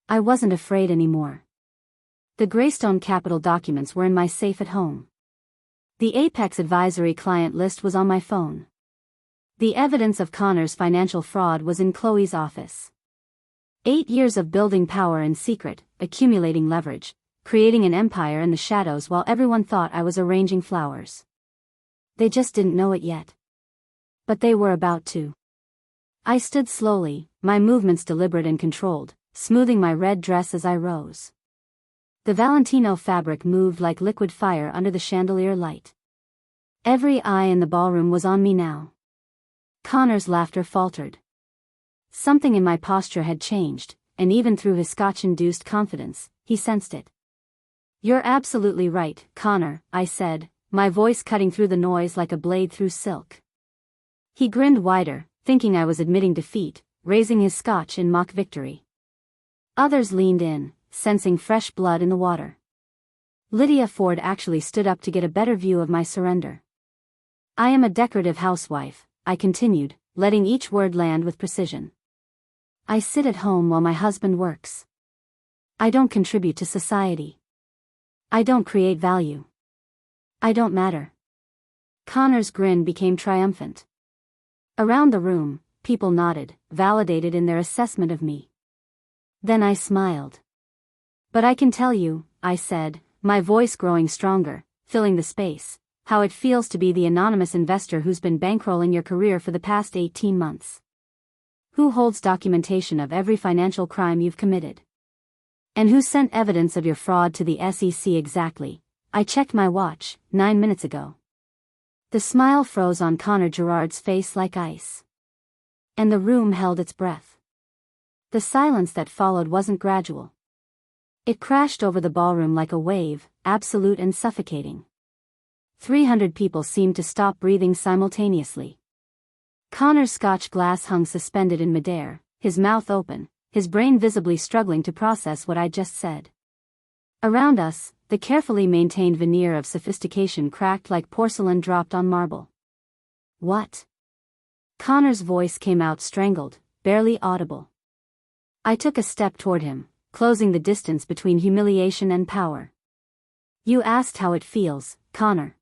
I wasn't afraid anymore. The Greystone Capital documents were in my safe at home. The Apex Advisory client list was on my phone. The evidence of Connor's financial fraud was in Chloe's office. 8 years of building power in secret, accumulating leverage, creating an empire in the shadows while everyone thought I was arranging flowers. They just didn't know it yet. But they were about to. I stood slowly, my movements deliberate and controlled, smoothing my red dress as I rose. The Valentino fabric moved like liquid fire under the chandelier light. Every eye in the ballroom was on me now. Connor's laughter faltered. Something in my posture had changed, and even through his Scotch-induced confidence, he sensed it. "You're absolutely right, Connor," I said, my voice cutting through the noise like a blade through silk. He grinned wider, thinking I was admitting defeat, raising his Scotch in mock victory. Others leaned in, sensing fresh blood in the water. Lydia Ford actually stood up to get a better view of my surrender. "I am a decorative housewife," I continued, letting each word land with precision. "I sit at home while my husband works. I don't contribute to society. I don't create value. I don't matter." Connor's grin became triumphant. Around the room, people nodded, validated in their assessment of me. Then I smiled. "But I can tell you," I said, my voice growing stronger, filling the space, "how it feels to be the anonymous investor who's been bankrolling your career for the past 18 months. Who holds documentation of every financial crime you've committed? And who sent evidence of your fraud to the SEC exactly?" I checked my watch, 9 minutes ago. The smile froze on Connor Gerard's face like ice. And the room held its breath. The silence that followed wasn't gradual. It crashed over the ballroom like a wave, absolute and suffocating. 300 people seemed to stop breathing simultaneously. Connor's Scotch glass hung suspended in midair, his mouth open, his brain visibly struggling to process what I'd just said. Around us, the carefully maintained veneer of sophistication cracked like porcelain dropped on marble. "What?" Connor's voice came out strangled, barely audible. I took a step toward him, closing the distance between humiliation and power. "You asked how it feels, Connor.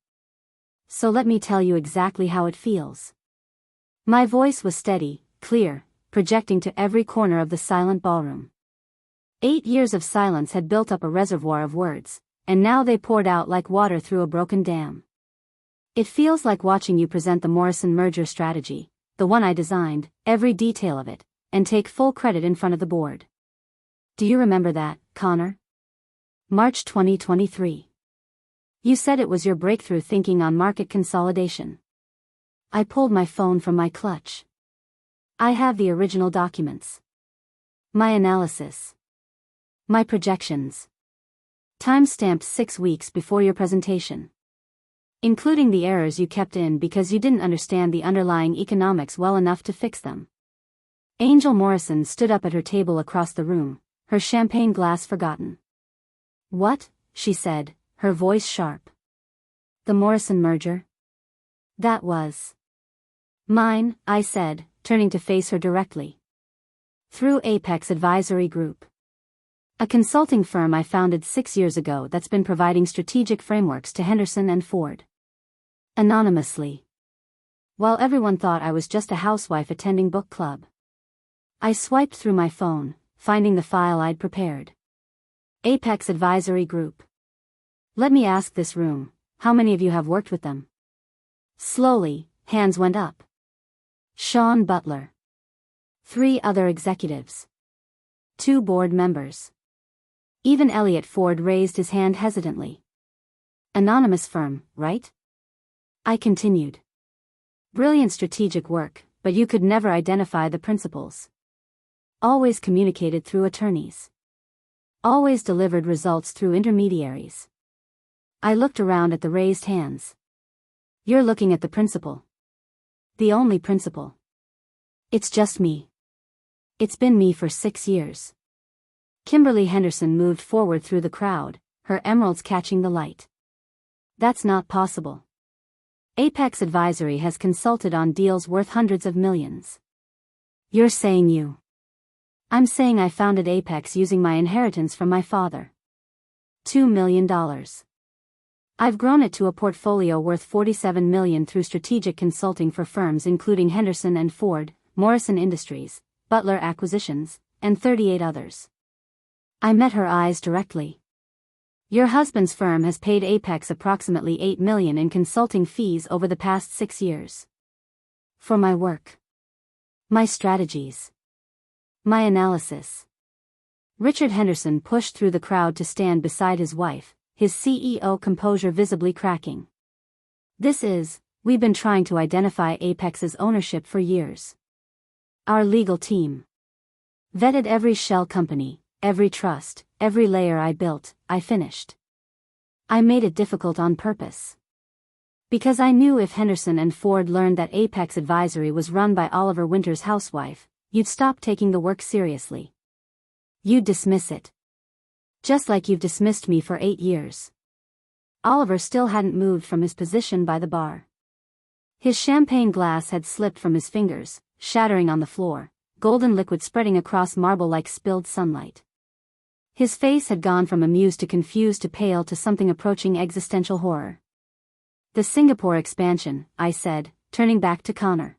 So let me tell you exactly how it feels." My voice was steady, clear, projecting to every corner of the silent ballroom. 8 years of silence had built up a reservoir of words, and now they poured out like water through a broken dam. "It feels like watching you present the Morrison merger strategy, the one I designed, every detail of it, and take full credit in front of the board. Do you remember that, Connor? March 2023. You said it was your breakthrough thinking on market consolidation." I pulled my phone from my clutch. I have the original documents. My analysis. My projections. Time-stamped 6 weeks before your presentation. Including the errors you kept in because you didn't understand the underlying economics well enough to fix them. Angel Morrison stood up at her table across the room, her champagne glass forgotten. "What?" she said, her voice sharp. "The Morrison merger? That was mine," I said, turning to face her directly. Through Apex Advisory Group, a consulting firm I founded 6 years ago that's been providing strategic frameworks to Henderson and Ford. Anonymously. While everyone thought I was just a housewife attending book club. I swiped through my phone, finding the file I'd prepared. Apex Advisory Group. Let me ask this room, how many of you have worked with them? Slowly, hands went up. Sean Butler. 3 other executives. 2 board members. Even Elliot Ford raised his hand hesitantly. Anonymous firm, right? I continued. Brilliant strategic work, but you could never identify the principals. Always communicated through attorneys. Always delivered results through intermediaries. I looked around at the raised hands. You're looking at the principal. The only principal. It's just me. It's been me for 6 years. Kimberly Henderson moved forward through the crowd, her emeralds catching the light. That's not possible. Apex Advisory has consulted on deals worth hundreds of millions. You're saying you. I'm saying I founded Apex using my inheritance from my father. $2 million. I've grown it to a portfolio worth $47 million through strategic consulting for firms including Henderson and Ford, Morrison Industries, Butler Acquisitions, and 38 others. I met her eyes directly. Your husband's firm has paid Apex approximately $8 million in consulting fees over the past 6 years. For my work. My strategies. My analysis. Richard Henderson pushed through the crowd to stand beside his wife, his CEO composure visibly cracking. We've been trying to identify Apex's ownership for years. Our legal team vetted every shell company, every trust, every layer I built, I finished. I made it difficult on purpose. Because I knew if Henderson and Ford learned that Apex Advisory was run by Oliver Winter's housewife, you'd stop taking the work seriously. You'd dismiss it. Just like you've dismissed me for 8 years. Oliver still hadn't moved from his position by the bar. His champagne glass had slipped from his fingers, shattering on the floor, golden liquid spreading across marble like spilled sunlight. His face had gone from amused to confused to pale to something approaching existential horror. The Singapore expansion, I said, turning back to Connor.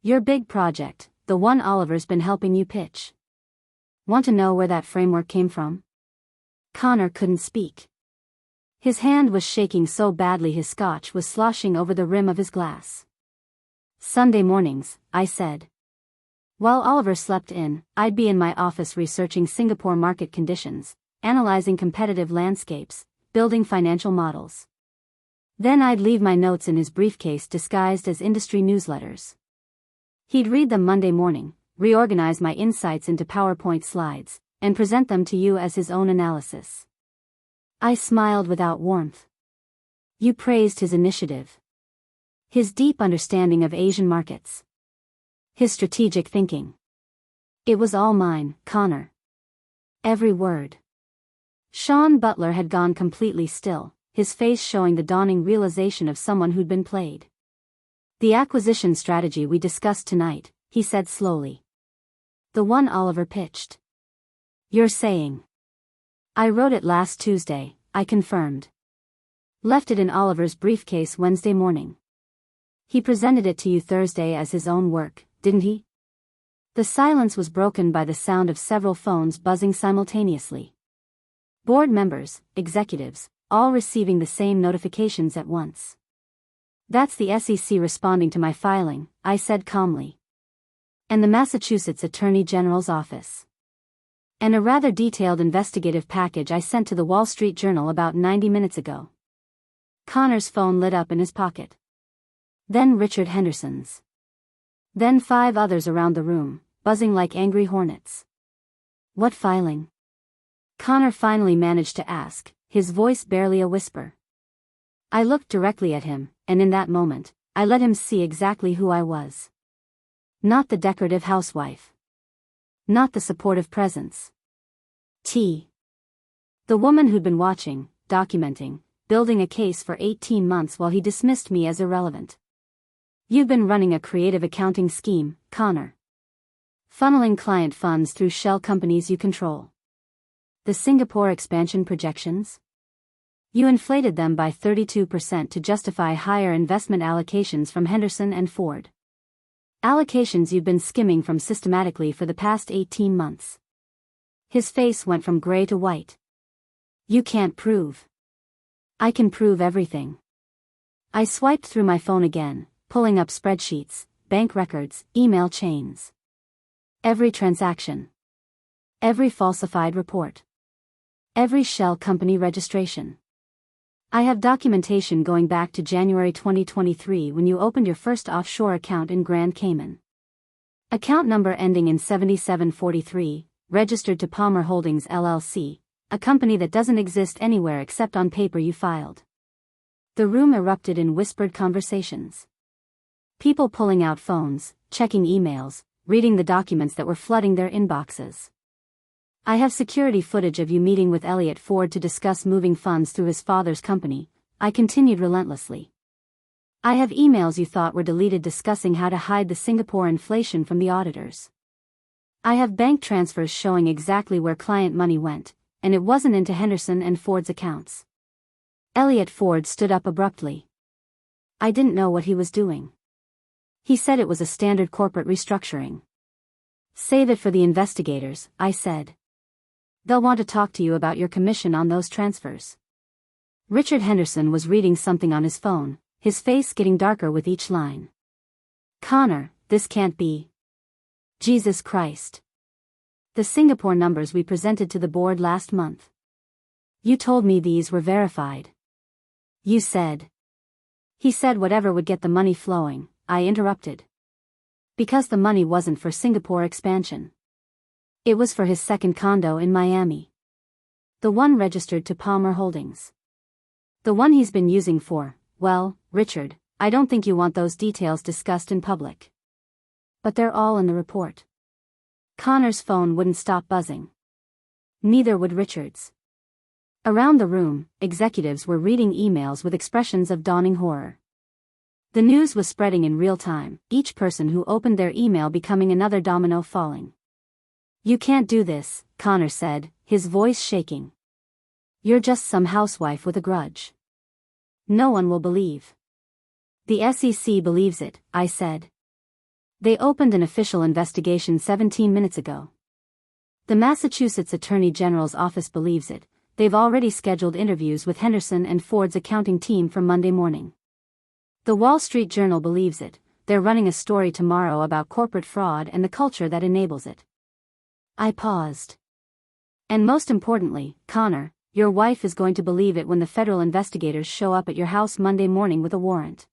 Your big project, the one Oliver's been helping you pitch. Want to know where that framework came from? Connor couldn't speak. His hand was shaking so badly his scotch was sloshing over the rim of his glass. Sunday mornings, I said. While Oliver slept in, I'd be in my office researching Singapore market conditions, analyzing competitive landscapes, building financial models. Then I'd leave my notes in his briefcase disguised as industry newsletters. He'd read them Monday morning, reorganize my insights into PowerPoint slides, and present them to you as his own analysis. I smiled without warmth. You praised his initiative. His deep understanding of Asian markets. His strategic thinking. It was all mine, Connor. Every word. Sean Butler had gone completely still, his face showing the dawning realization of someone who'd been played. The acquisition strategy we discussed tonight, he said slowly. The one Oliver pitched. You're saying. I wrote it last Tuesday, I confirmed. Left it in Oliver's briefcase Wednesday morning. He presented it to you Thursday as his own work, didn't he? The silence was broken by the sound of several phones buzzing simultaneously. Board members, executives, all receiving the same notifications at once. That's the SEC responding to my filing, I said calmly. And the Massachusetts Attorney General's office. And a rather detailed investigative package I sent to the Wall Street Journal about 90 minutes ago. Connor's phone lit up in his pocket. Then Richard Henderson's. Then 5 others around the room, buzzing like angry hornets. What filing? Connor finally managed to ask, his voice barely a whisper. I looked directly at him, and in that moment, I let him see exactly who I was. Not the decorative housewife. Not the supportive presence. The woman who'd been watching, documenting, building a case for 18 months while he dismissed me as irrelevant. You've been running a creative accounting scheme, Connor. Funneling client funds through shell companies you control. The Singapore expansion projections? You inflated them by 32% to justify higher investment allocations from Henderson and Ford. Allocations you've been skimming from systematically for the past 18 months. His face went from gray to white. You can't prove. I can prove everything. I swiped through my phone again, pulling up spreadsheets, bank records, email chains. Every transaction. Every falsified report. Every shell company registration. I have documentation going back to January 2023 when you opened your first offshore account in Grand Cayman. Account number ending in 7743, registered to Palmer Holdings LLC, a company that doesn't exist anywhere except on paper you filed. The room erupted in whispered conversations. People pulling out phones, checking emails, reading the documents that were flooding their inboxes. I have security footage of you meeting with Elliot Ford to discuss moving funds through his father's company, I continued relentlessly. I have emails you thought were deleted discussing how to hide the Singapore inflation from the auditors. I have bank transfers showing exactly where client money went, and it wasn't into Henderson and Ford's accounts. Elliot Ford stood up abruptly. I didn't know what he was doing. He said it was a standard corporate restructuring. Save it for the investigators, I said. They'll want to talk to you about your commission on those transfers. Richard Henderson was reading something on his phone, his face getting darker with each line. Connor, this can't be. Jesus Christ. The Singapore numbers we presented to the board last month. You told me these were verified. You said. He said whatever would get the money flowing, I interrupted. Because the money wasn't for Singapore expansion. It was for his second condo in Miami. The one registered to Palmer Holdings. The one he's been using for, well, Richard, I don't think you want those details discussed in public. But they're all in the report. Connor's phone wouldn't stop buzzing. Neither would Richard's. Around the room, executives were reading emails with expressions of dawning horror. The news was spreading in real time, each person who opened their email becoming another domino falling. You can't do this, Connor said, his voice shaking. You're just some housewife with a grudge. No one will believe. The SEC believes it, I said. They opened an official investigation 17 minutes ago. The Massachusetts Attorney General's office believes it. They've already scheduled interviews with Henderson and Ford's accounting team for Monday morning. The Wall Street Journal believes it. They're running a story tomorrow about corporate fraud and the culture that enables it. I paused. And most importantly, Connor, your wife is going to believe it when the federal investigators show up at your house Monday morning with a warrant.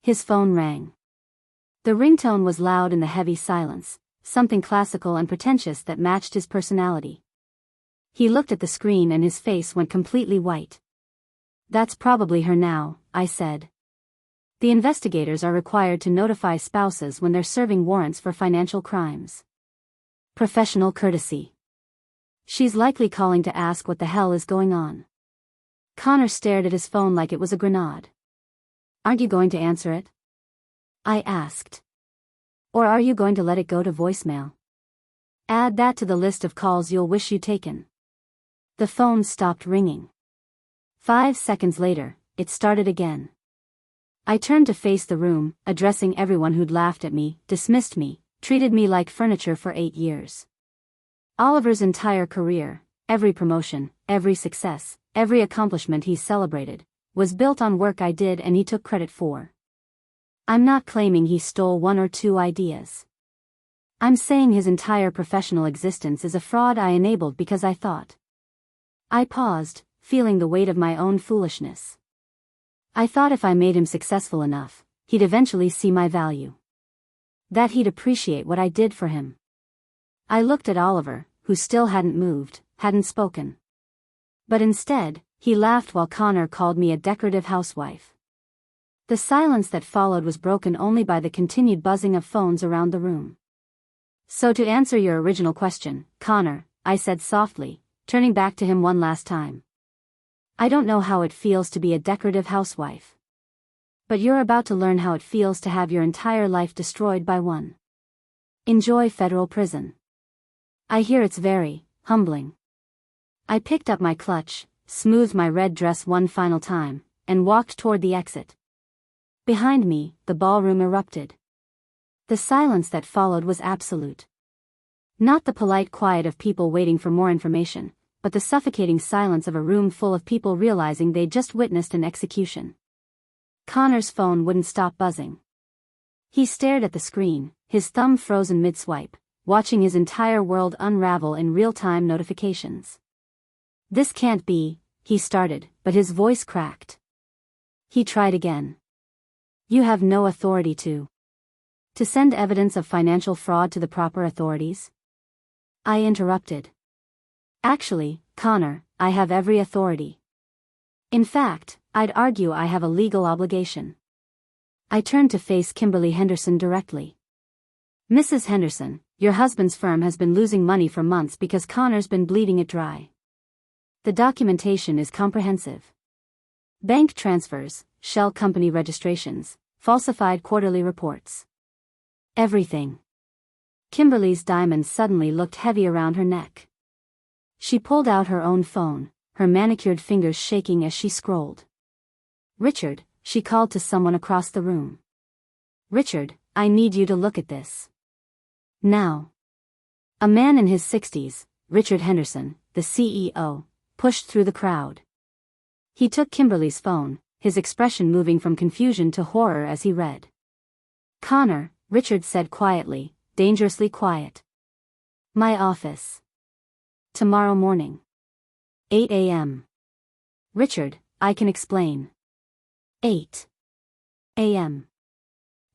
His phone rang. The ringtone was loud in the heavy silence, something classical and pretentious that matched his personality. He looked at the screen and his face went completely white. That's probably her now, I said. The investigators are required to notify spouses when they're serving warrants for financial crimes. Professional courtesy. She's likely calling to ask what the hell is going on. Connor stared at his phone like it was a grenade. Aren't you going to answer it? I asked. Or are you going to let it go to voicemail? Add that to the list of calls you'll wish you'd taken. The phone stopped ringing. 5 seconds later, it started again. I turned to face the room, addressing everyone who'd laughed at me, dismissed me, treated me like furniture for 8 years. Oliver's entire career, every promotion, every success, every accomplishment he's celebrated, was built on work I did and he took credit for. I'm not claiming he stole 1 or 2 ideas. I'm saying his entire professional existence is a fraud I enabled because I thought. I paused, feeling the weight of my own foolishness. I thought if I made him successful enough, he'd eventually see my value. That he'd appreciate what I did for him. I looked at Oliver, who still hadn't moved, hadn't spoken. But instead, he laughed while Connor called me a decorative housewife. The silence that followed was broken only by the continued buzzing of phones around the room. So to answer your original question, Connor, I said softly, turning back to him one last time. I don't know how it feels to be a decorative housewife. But you're about to learn how it feels to have your entire life destroyed by one. Enjoy federal prison. I hear it's very humbling. I picked up my clutch, smoothed my red dress one final time, and walked toward the exit. Behind me, the ballroom erupted. The silence that followed was absolute. Not the polite quiet of people waiting for more information, but the suffocating silence of a room full of people realizing they'd just witnessed an execution. Connor's phone wouldn't stop buzzing. He stared at the screen, his thumb frozen mid-swipe, watching his entire world unravel in real-time notifications. "This can't be," he started, but his voice cracked. He tried again. "You have no authority to send evidence of financial fraud to the proper authorities?" I interrupted. "Actually, Connor, I have every authority. In fact, I'd argue I have a legal obligation." I turned to face Kimberly Henderson directly. "Mrs. Henderson, your husband's firm has been losing money for months because Connor's been bleeding it dry. The documentation is comprehensive. Bank transfers, shell company registrations, falsified quarterly reports. Everything." Kimberly's diamonds suddenly looked heavy around her neck. She pulled out her own phone, her manicured fingers shaking as she scrolled. "Richard," she called to someone across the room. "Richard, I need you to look at this. Now." A man in his 60s, Richard Henderson, the CEO, pushed through the crowd. He took Kimberly's phone, his expression moving from confusion to horror as he read. "Connor," Richard said quietly, dangerously quiet. "My office. Tomorrow morning. 8 a.m. "Richard, I can explain." 8 a.m.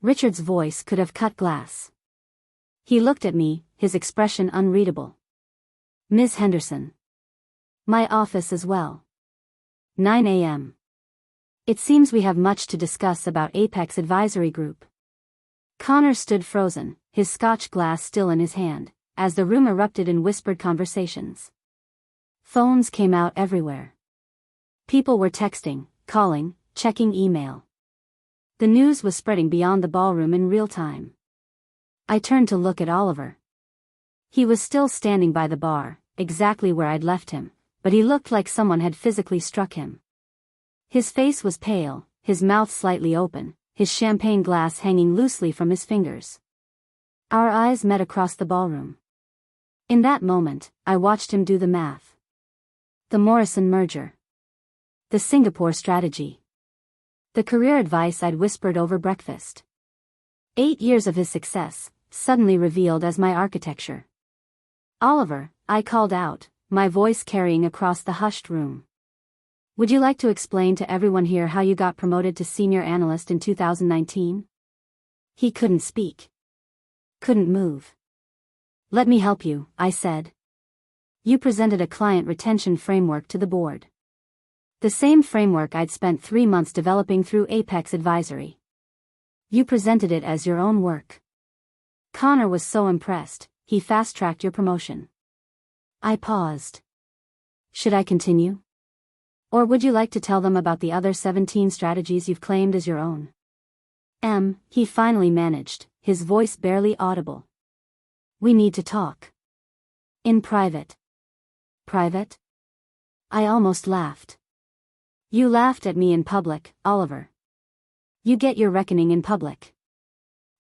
Richard's voice could have cut glass. He looked at me, his expression unreadable. "Ms. Henderson. My office as well. 9 a.m. It seems we have much to discuss about Apex Advisory Group." Connor stood frozen, his scotch glass still in his hand, as the room erupted in whispered conversations. Phones came out everywhere. People were texting, calling, checking email. The news was spreading beyond the ballroom in real time. I turned to look at Oliver. He was still standing by the bar, exactly where I'd left him, but he looked like someone had physically struck him. His face was pale, his mouth slightly open, his champagne glass hanging loosely from his fingers. Our eyes met across the ballroom. In that moment, I watched him do the math. The Morrison merger. The Singapore strategy. The career advice I'd whispered over breakfast. 8 years of his success, suddenly revealed as my architecture. "Oliver," I called out, my voice carrying across the hushed room. "Would you like to explain to everyone here how you got promoted to senior analyst in 2019? He couldn't speak. Couldn't move. "Let me help you," I said. "You presented a client retention framework to the board. The same framework I'd spent 3 months developing through Apex Advisory. You presented it as your own work. Connor was so impressed, he fast-tracked your promotion." I paused. Should I continue? Or would you like to tell them about the other 17 strategies you've claimed as your own? He finally managed, his voice barely audible. "We need to talk. In private." "Private?" I almost laughed. "You laughed at me in public, Oliver. You get your reckoning in public."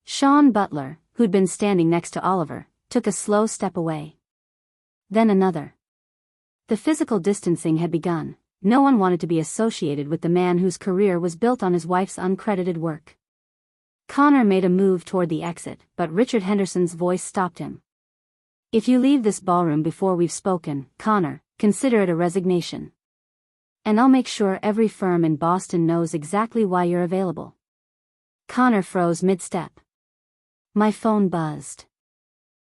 Sean Butler, who'd been standing next to Oliver, took a slow step away. Then another. The physical distancing had begun. No one wanted to be associated with the man whose career was built on his wife's uncredited work. Connor made a move toward the exit, but Richard Henderson's voice stopped him. "If you leave this ballroom before we've spoken, Connor, consider it a resignation. And I'll make sure every firm in Boston knows exactly why you're available." Connor froze mid-step. My phone buzzed.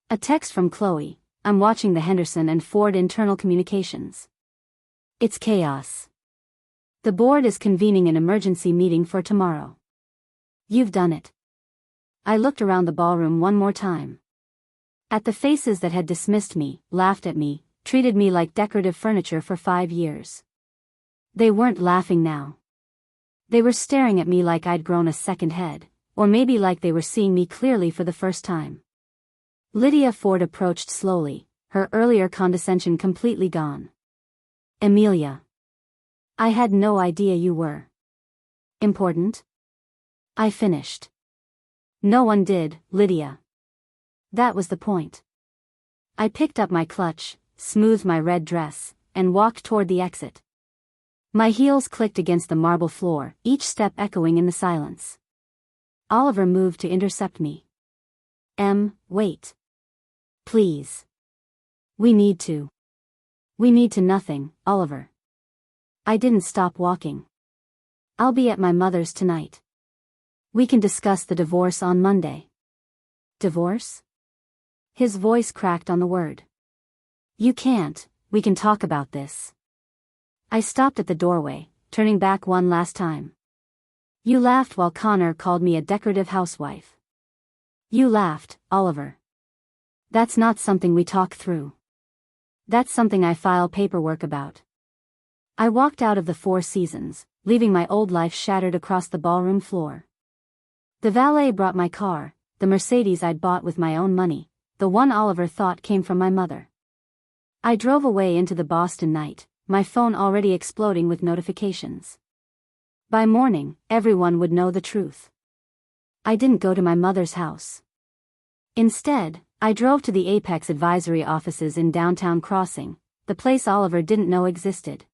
A text from Chloe. "I'm watching the Henderson and Ford internal communications. It's chaos. The board is convening an emergency meeting for tomorrow. You've done it." I looked around the ballroom one more time. At the faces that had dismissed me, laughed at me, treated me like decorative furniture for 5 years. They weren't laughing now. They were staring at me like I'd grown a second head, or maybe like they were seeing me clearly for the first time. Lydia Ford approached slowly, her earlier condescension completely gone. Emilia. I had no idea you were important. I finished. No one did, Lydia. That was the point. I picked up my clutch, smoothed my red dress, and walked toward the exit. My heels clicked against the marble floor, each step echoing in the silence. Oliver moved to intercept me. Wait. Please. We need to nothing, Oliver. I didn't stop walking. I'll be at my mother's tonight. We can discuss the divorce on Monday. Divorce? His voice cracked on the word. You can't, we can talk about this. I stopped at the doorway, turning back one last time. You laughed while Connor called me a decorative housewife. You laughed, Oliver. That's not something we talk through. That's something I file paperwork about. I walked out of the Four Seasons, leaving my old life shattered across the ballroom floor. The valet brought my car, the Mercedes I'd bought with my own money, the one Oliver thought came from my mother. I drove away into the Boston night, my phone already exploding with notifications. By morning, everyone would know the truth. I didn't go to my mother's house. Instead, I drove to the Apex Advisory offices in downtown Crossing, the place Oliver didn't know existed.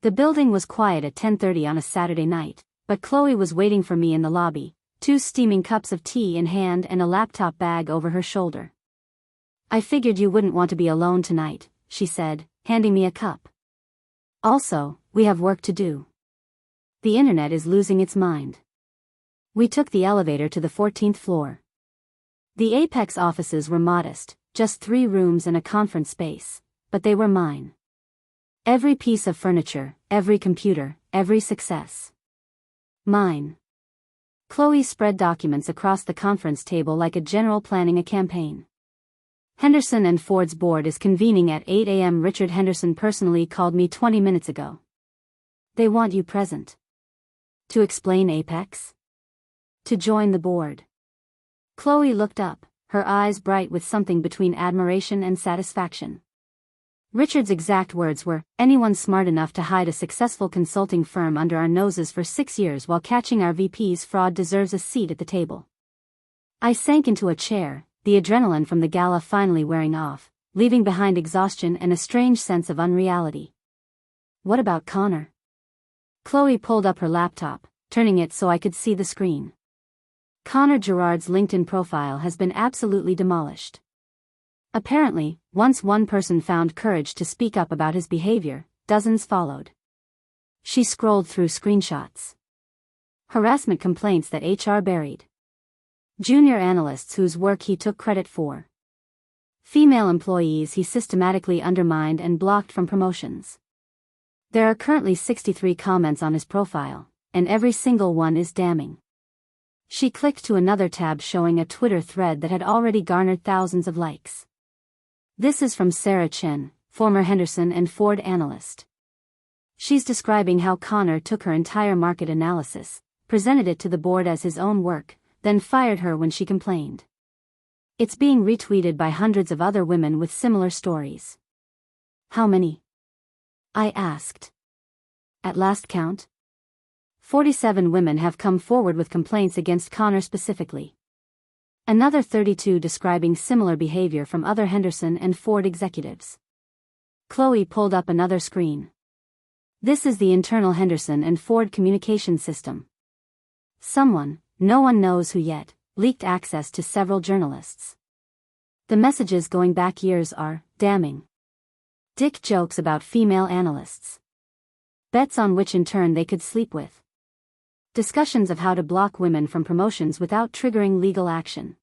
The building was quiet at 10:30 on a Saturday night, but Chloe was waiting for me in the lobby, 2 steaming cups of tea in hand and a laptop bag over her shoulder. I figured you wouldn't want to be alone tonight, she said, handing me a cup. Also, we have work to do. The internet is losing its mind. We took the elevator to the 14th floor. The Apex offices were modest, just 3 rooms and a conference space, but they were mine. Every piece of furniture, every computer, every success. Mine. Chloe spread documents across the conference table like a general planning a campaign. Henderson and Ford's board is convening at 8 a.m. Richard Henderson personally called me 20 minutes ago. They want you present. To explain Apex? To join the board. Chloe looked up, her eyes bright with something between admiration and satisfaction. Richard's exact words were, anyone smart enough to hide a successful consulting firm under our noses for 6 years while catching our VP's fraud deserves a seat at the table. I sank into a chair, the adrenaline from the gala finally wearing off, leaving behind exhaustion and a strange sense of unreality. What about Connor? Chloe pulled up her laptop, turning it so I could see the screen. Connor Gerard's LinkedIn profile has been absolutely demolished. Apparently, once one person found courage to speak up about his behavior, dozens followed. She scrolled through screenshots. Harassment complaints that HR buried. Junior analysts whose work he took credit for. Female employees he systematically undermined and blocked from promotions. There are currently 63 comments on his profile, and every single one is damning. She clicked to another tab showing a Twitter thread that had already garnered thousands of likes. This is from Sarah Chen, former Henderson and Ford analyst. She's describing how Connor took her entire market analysis, presented it to the board as his own work, then fired her when she complained. It's being retweeted by hundreds of other women with similar stories. How many? I asked. At last count? 47 women have come forward with complaints against Connor specifically. Another 32 describing similar behavior from other Henderson and Ford executives. Chloe pulled up another screen. This is the internal Henderson and Ford communication system. Someone, no one knows who yet, leaked access to several journalists. The messages going back years are damning. Dick jokes about female analysts. Bets on which in turn they could sleep with. Discussions of how to block women from promotions without triggering legal action.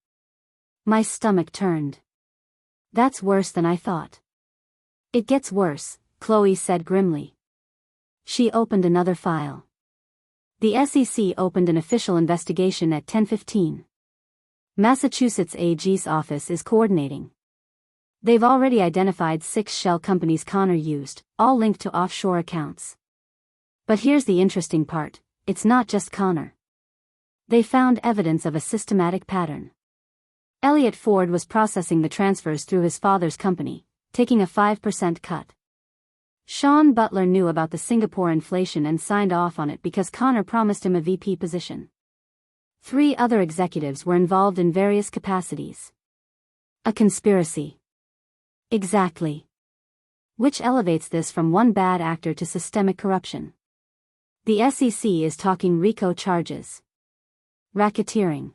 My stomach turned. That's worse than I thought. It gets worse, Chloe said grimly. She opened another file. The SEC opened an official investigation at 10:15. Massachusetts AG's office is coordinating. They've already identified 6 shell companies Connor used, all linked to offshore accounts. But here's the interesting part. It's not just Connor. They found evidence of a systematic pattern. Elliot Ford was processing the transfers through his father's company, taking a 5% cut. Sean Butler knew about the Singapore inflation and signed off on it because Connor promised him a VP position. 3 other executives were involved in various capacities. A conspiracy. Exactly. Which elevates this from one bad actor to systemic corruption. The SEC is talking RICO charges. Racketeering.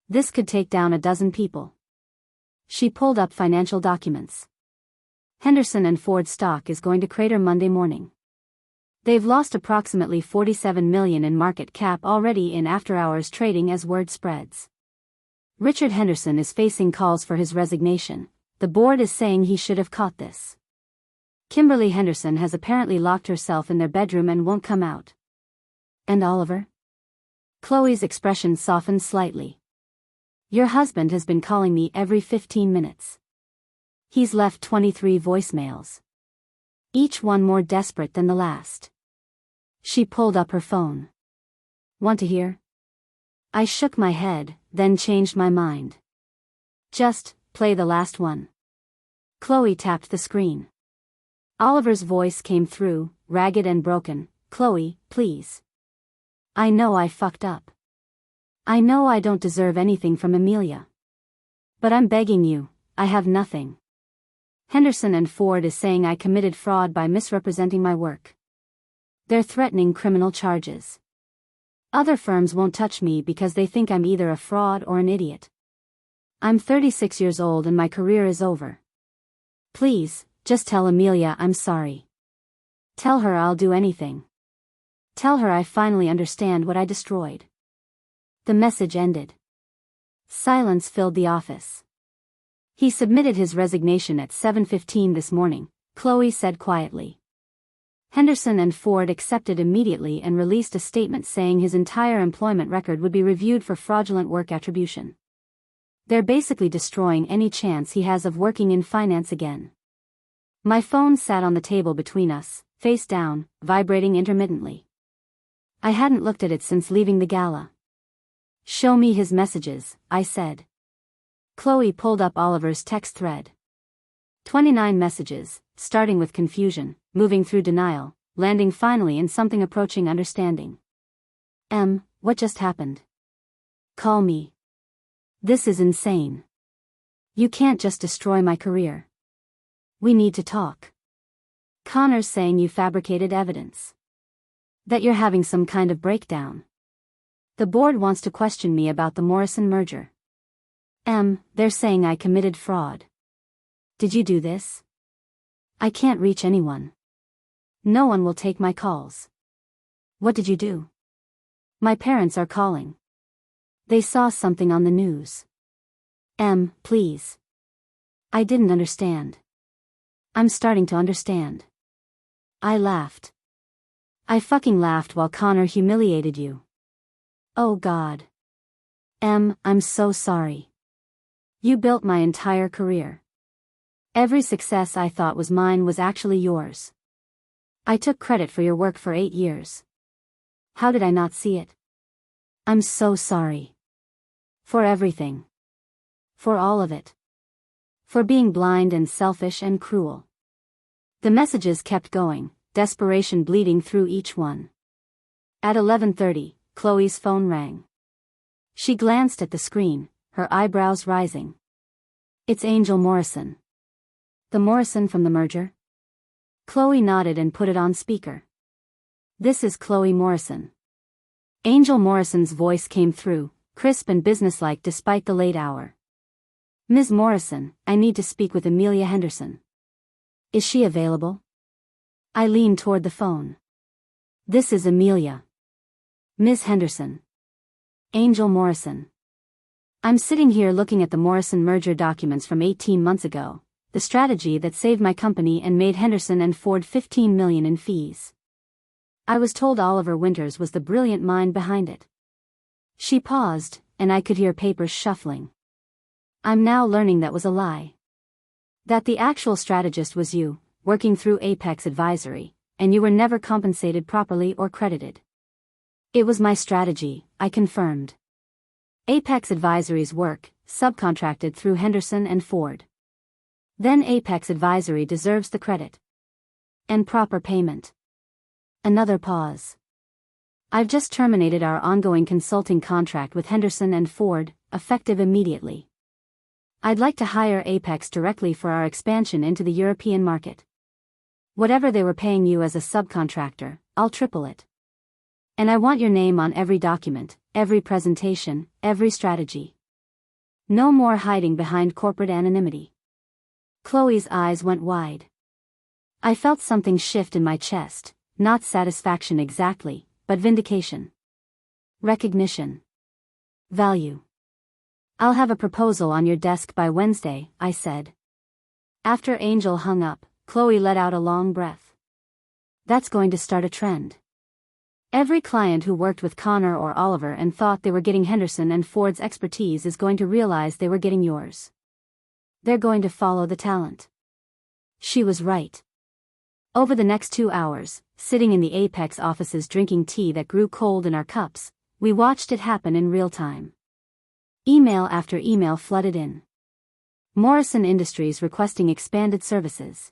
This could take down a dozen people. She pulled up financial documents. Henderson and Ford stock is going to crater Monday morning. They've lost approximately $47 million in market cap already in after-hours trading as word spreads. Richard Henderson is facing calls for his resignation. The board is saying he should have caught this. Kimberly Henderson has apparently locked herself in their bedroom and won't come out. And Oliver? Chloe's expression softened slightly. Your husband has been calling me every 15 minutes. He's left 23 voicemails. Each one more desperate than the last. She pulled up her phone. Want to hear? I shook my head, then changed my mind. Just play the last one. Chloe tapped the screen. Oliver's voice came through, ragged and broken. Chloe, please. I know I fucked up. I know I don't deserve anything from Emilia. But I'm begging you, I have nothing. Henderson and Ford is saying I committed fraud by misrepresenting my work. They're threatening criminal charges. Other firms won't touch me because they think I'm either a fraud or an idiot. I'm 36 years old and my career is over. Please, just tell Emilia I'm sorry. Tell her I'll do anything. Tell her I finally understand what I destroyed. The message ended. Silence filled the office. He submitted his resignation at 7:15 this morning, Chloe said quietly. Henderson and Ford accepted immediately and released a statement saying his entire employment record would be reviewed for fraudulent work attribution. They're basically destroying any chance he has of working in finance again. My phone sat on the table between us, face down, vibrating intermittently. I hadn't looked at it since leaving the gala. Show me his messages, I said. Chloe pulled up Oliver's text thread. 29 messages, starting with confusion, moving through denial, landing finally in something approaching understanding. What just happened? Call me. This is insane. You can't just destroy my career. We need to talk. Connor's saying you fabricated evidence. That you're having some kind of breakdown. The board wants to question me about the Morrison merger. They're saying I committed fraud. Did you do this? I can't reach anyone. No one will take my calls. What did you do? My parents are calling. They saw something on the news. Please. I didn't understand. I'm starting to understand. I laughed. I fucking laughed while Connor humiliated you. Oh God. I'm so sorry. You built my entire career. Every success I thought was mine was actually yours. I took credit for your work for 8 years. How did I not see it? I'm so sorry. For everything. For all of it. For being blind and selfish and cruel. The messages kept going, desperation bleeding through each one. At 11:30, Chloe's phone rang. She glanced at the screen, her eyebrows rising. It's Angel Morrison. The Morrison from the merger? Chloe nodded and put it on speaker. This is Chloe Morrison. Angel Morrison's voice came through, crisp and businesslike despite the late hour. Ms. Morrison, I need to speak with Emilia Henderson. Is she available? I leaned toward the phone. This is Emilia. Ms. Henderson. Angel Morrison. I'm sitting here looking at the Morrison merger documents from 18 months ago, the strategy that saved my company and made Henderson and Ford $15 million in fees. I was told Oliver Winters was the brilliant mind behind it. She paused, and I could hear papers shuffling. I'm now learning that was a lie. That the actual strategist was you, working through Apex Advisory, and you were never compensated properly or credited. It was my strategy, I confirmed. Apex Advisory's work, subcontracted through Henderson and Ford. Then Apex Advisory deserves the credit. And proper payment. Another pause. I've just terminated our ongoing consulting contract with Henderson and Ford, effective immediately. I'd like to hire Apex directly for our expansion into the European market. Whatever they were paying you as a subcontractor, I'll triple it. And I want your name on every document, every presentation, every strategy. No more hiding behind corporate anonymity. Chloe's eyes went wide. I felt something shift in my chest, not satisfaction exactly, but vindication. Recognition. Value. I'll have a proposal on your desk by Wednesday, I said. After Angel hung up, Chloe let out a long breath. That's going to start a trend. Every client who worked with Connor or Oliver and thought they were getting Henderson and Ford's expertise is going to realize they were getting yours. They're going to follow the talent. She was right. Over the next 2 hours, sitting in the Apex offices drinking tea that grew cold in our cups, we watched it happen in real time. Email after email flooded in. Morrison Industries requesting expanded services.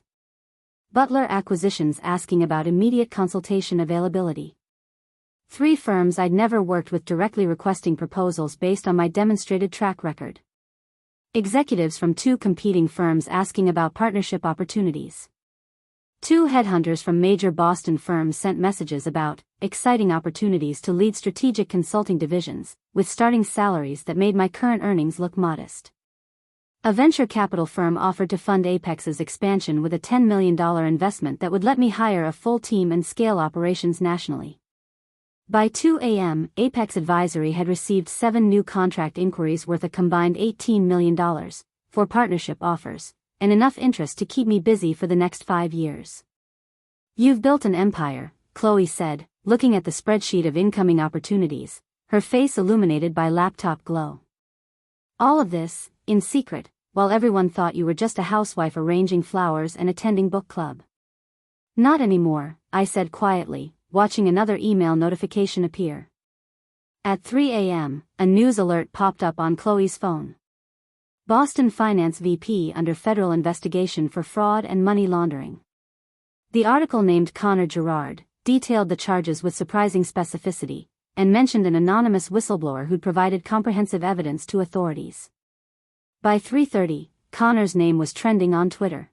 Butler Acquisitions asking about immediate consultation availability. 3 firms I'd never worked with directly requesting proposals based on my demonstrated track record. Executives from 2 competing firms asking about partnership opportunities. 2 headhunters from major Boston firms sent messages about exciting opportunities to lead strategic consulting divisions, with starting salaries that made my current earnings look modest. A venture capital firm offered to fund Apex's expansion with a $10 million investment that would let me hire a full team and scale operations nationally. By 2 a.m., Apex Advisory had received 7 new contract inquiries worth a combined $18 million for partnership offers, and enough interest to keep me busy for the next 5 years. You've built an empire, Chloe said, looking at the spreadsheet of incoming opportunities, her face illuminated by laptop glow. All of this, in secret, while everyone thought you were just a housewife arranging flowers and attending book club. Not anymore, I said quietly, watching another email notification appear. At 3 a.m., a news alert popped up on Chloe's phone. Boston Finance VP under federal investigation for fraud and money laundering. The article named Connor Gerard, detailed the charges with surprising specificity, and mentioned an anonymous whistleblower who'd provided comprehensive evidence to authorities. By 3:30, Connor's name was trending on Twitter.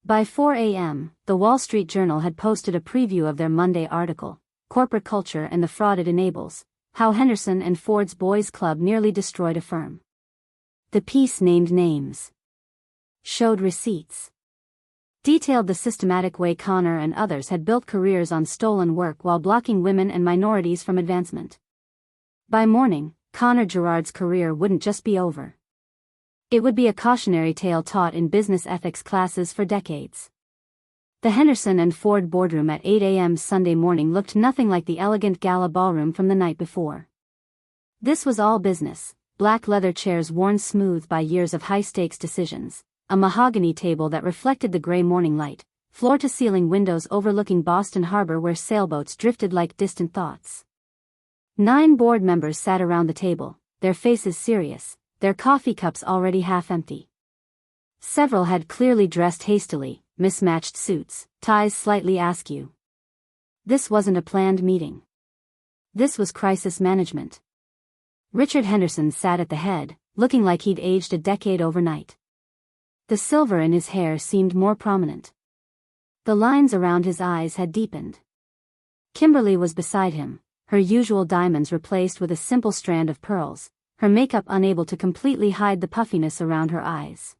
By 4 a.m., the Wall Street Journal had posted a preview of their Monday article, Corporate Culture and the Fraud It Enables, How Henderson and Ford's Boys Club Nearly Destroyed a Firm. The piece named names, showed receipts, detailed the systematic way Connor and others had built careers on stolen work while blocking women and minorities from advancement. By morning, Connor Gerard's career wouldn't just be over. It would be a cautionary tale taught in business ethics classes for decades. The Henderson and Ford boardroom at 8 a.m. Sunday morning looked nothing like the elegant gala ballroom from the night before. This was all business. Black leather chairs worn smooth by years of high-stakes decisions, a mahogany table that reflected the gray morning light, floor-to-ceiling windows overlooking Boston Harbor where sailboats drifted like distant thoughts. 9 board members sat around the table, their faces serious, their coffee cups already half empty. Several had clearly dressed hastily, mismatched suits, ties slightly askew. This wasn't a planned meeting. This was crisis management. Richard Henderson sat at the head, looking like he'd aged a decade overnight. The silver in his hair seemed more prominent. The lines around his eyes had deepened. Kimberly was beside him, her usual diamonds replaced with a simple strand of pearls, her makeup unable to completely hide the puffiness around her eyes.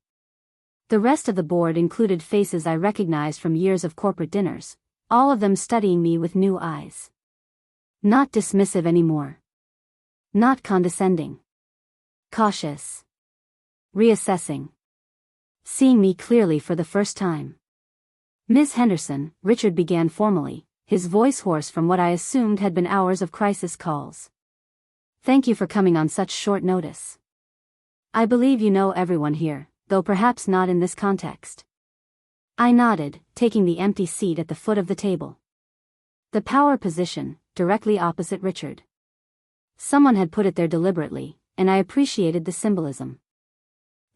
The rest of the board included faces I recognized from years of corporate dinners, all of them studying me with new eyes. Not dismissive anymore. Not condescending. Cautious. Reassessing. Seeing me clearly for the first time. Ms. Henderson, Richard began formally, his voice hoarse from what I assumed had been hours of crisis calls. Thank you for coming on such short notice. I believe you know everyone here, though perhaps not in this context. I nodded, taking the empty seat at the foot of the table. The power position, directly opposite Richard. Someone had put it there deliberately, and I appreciated the symbolism.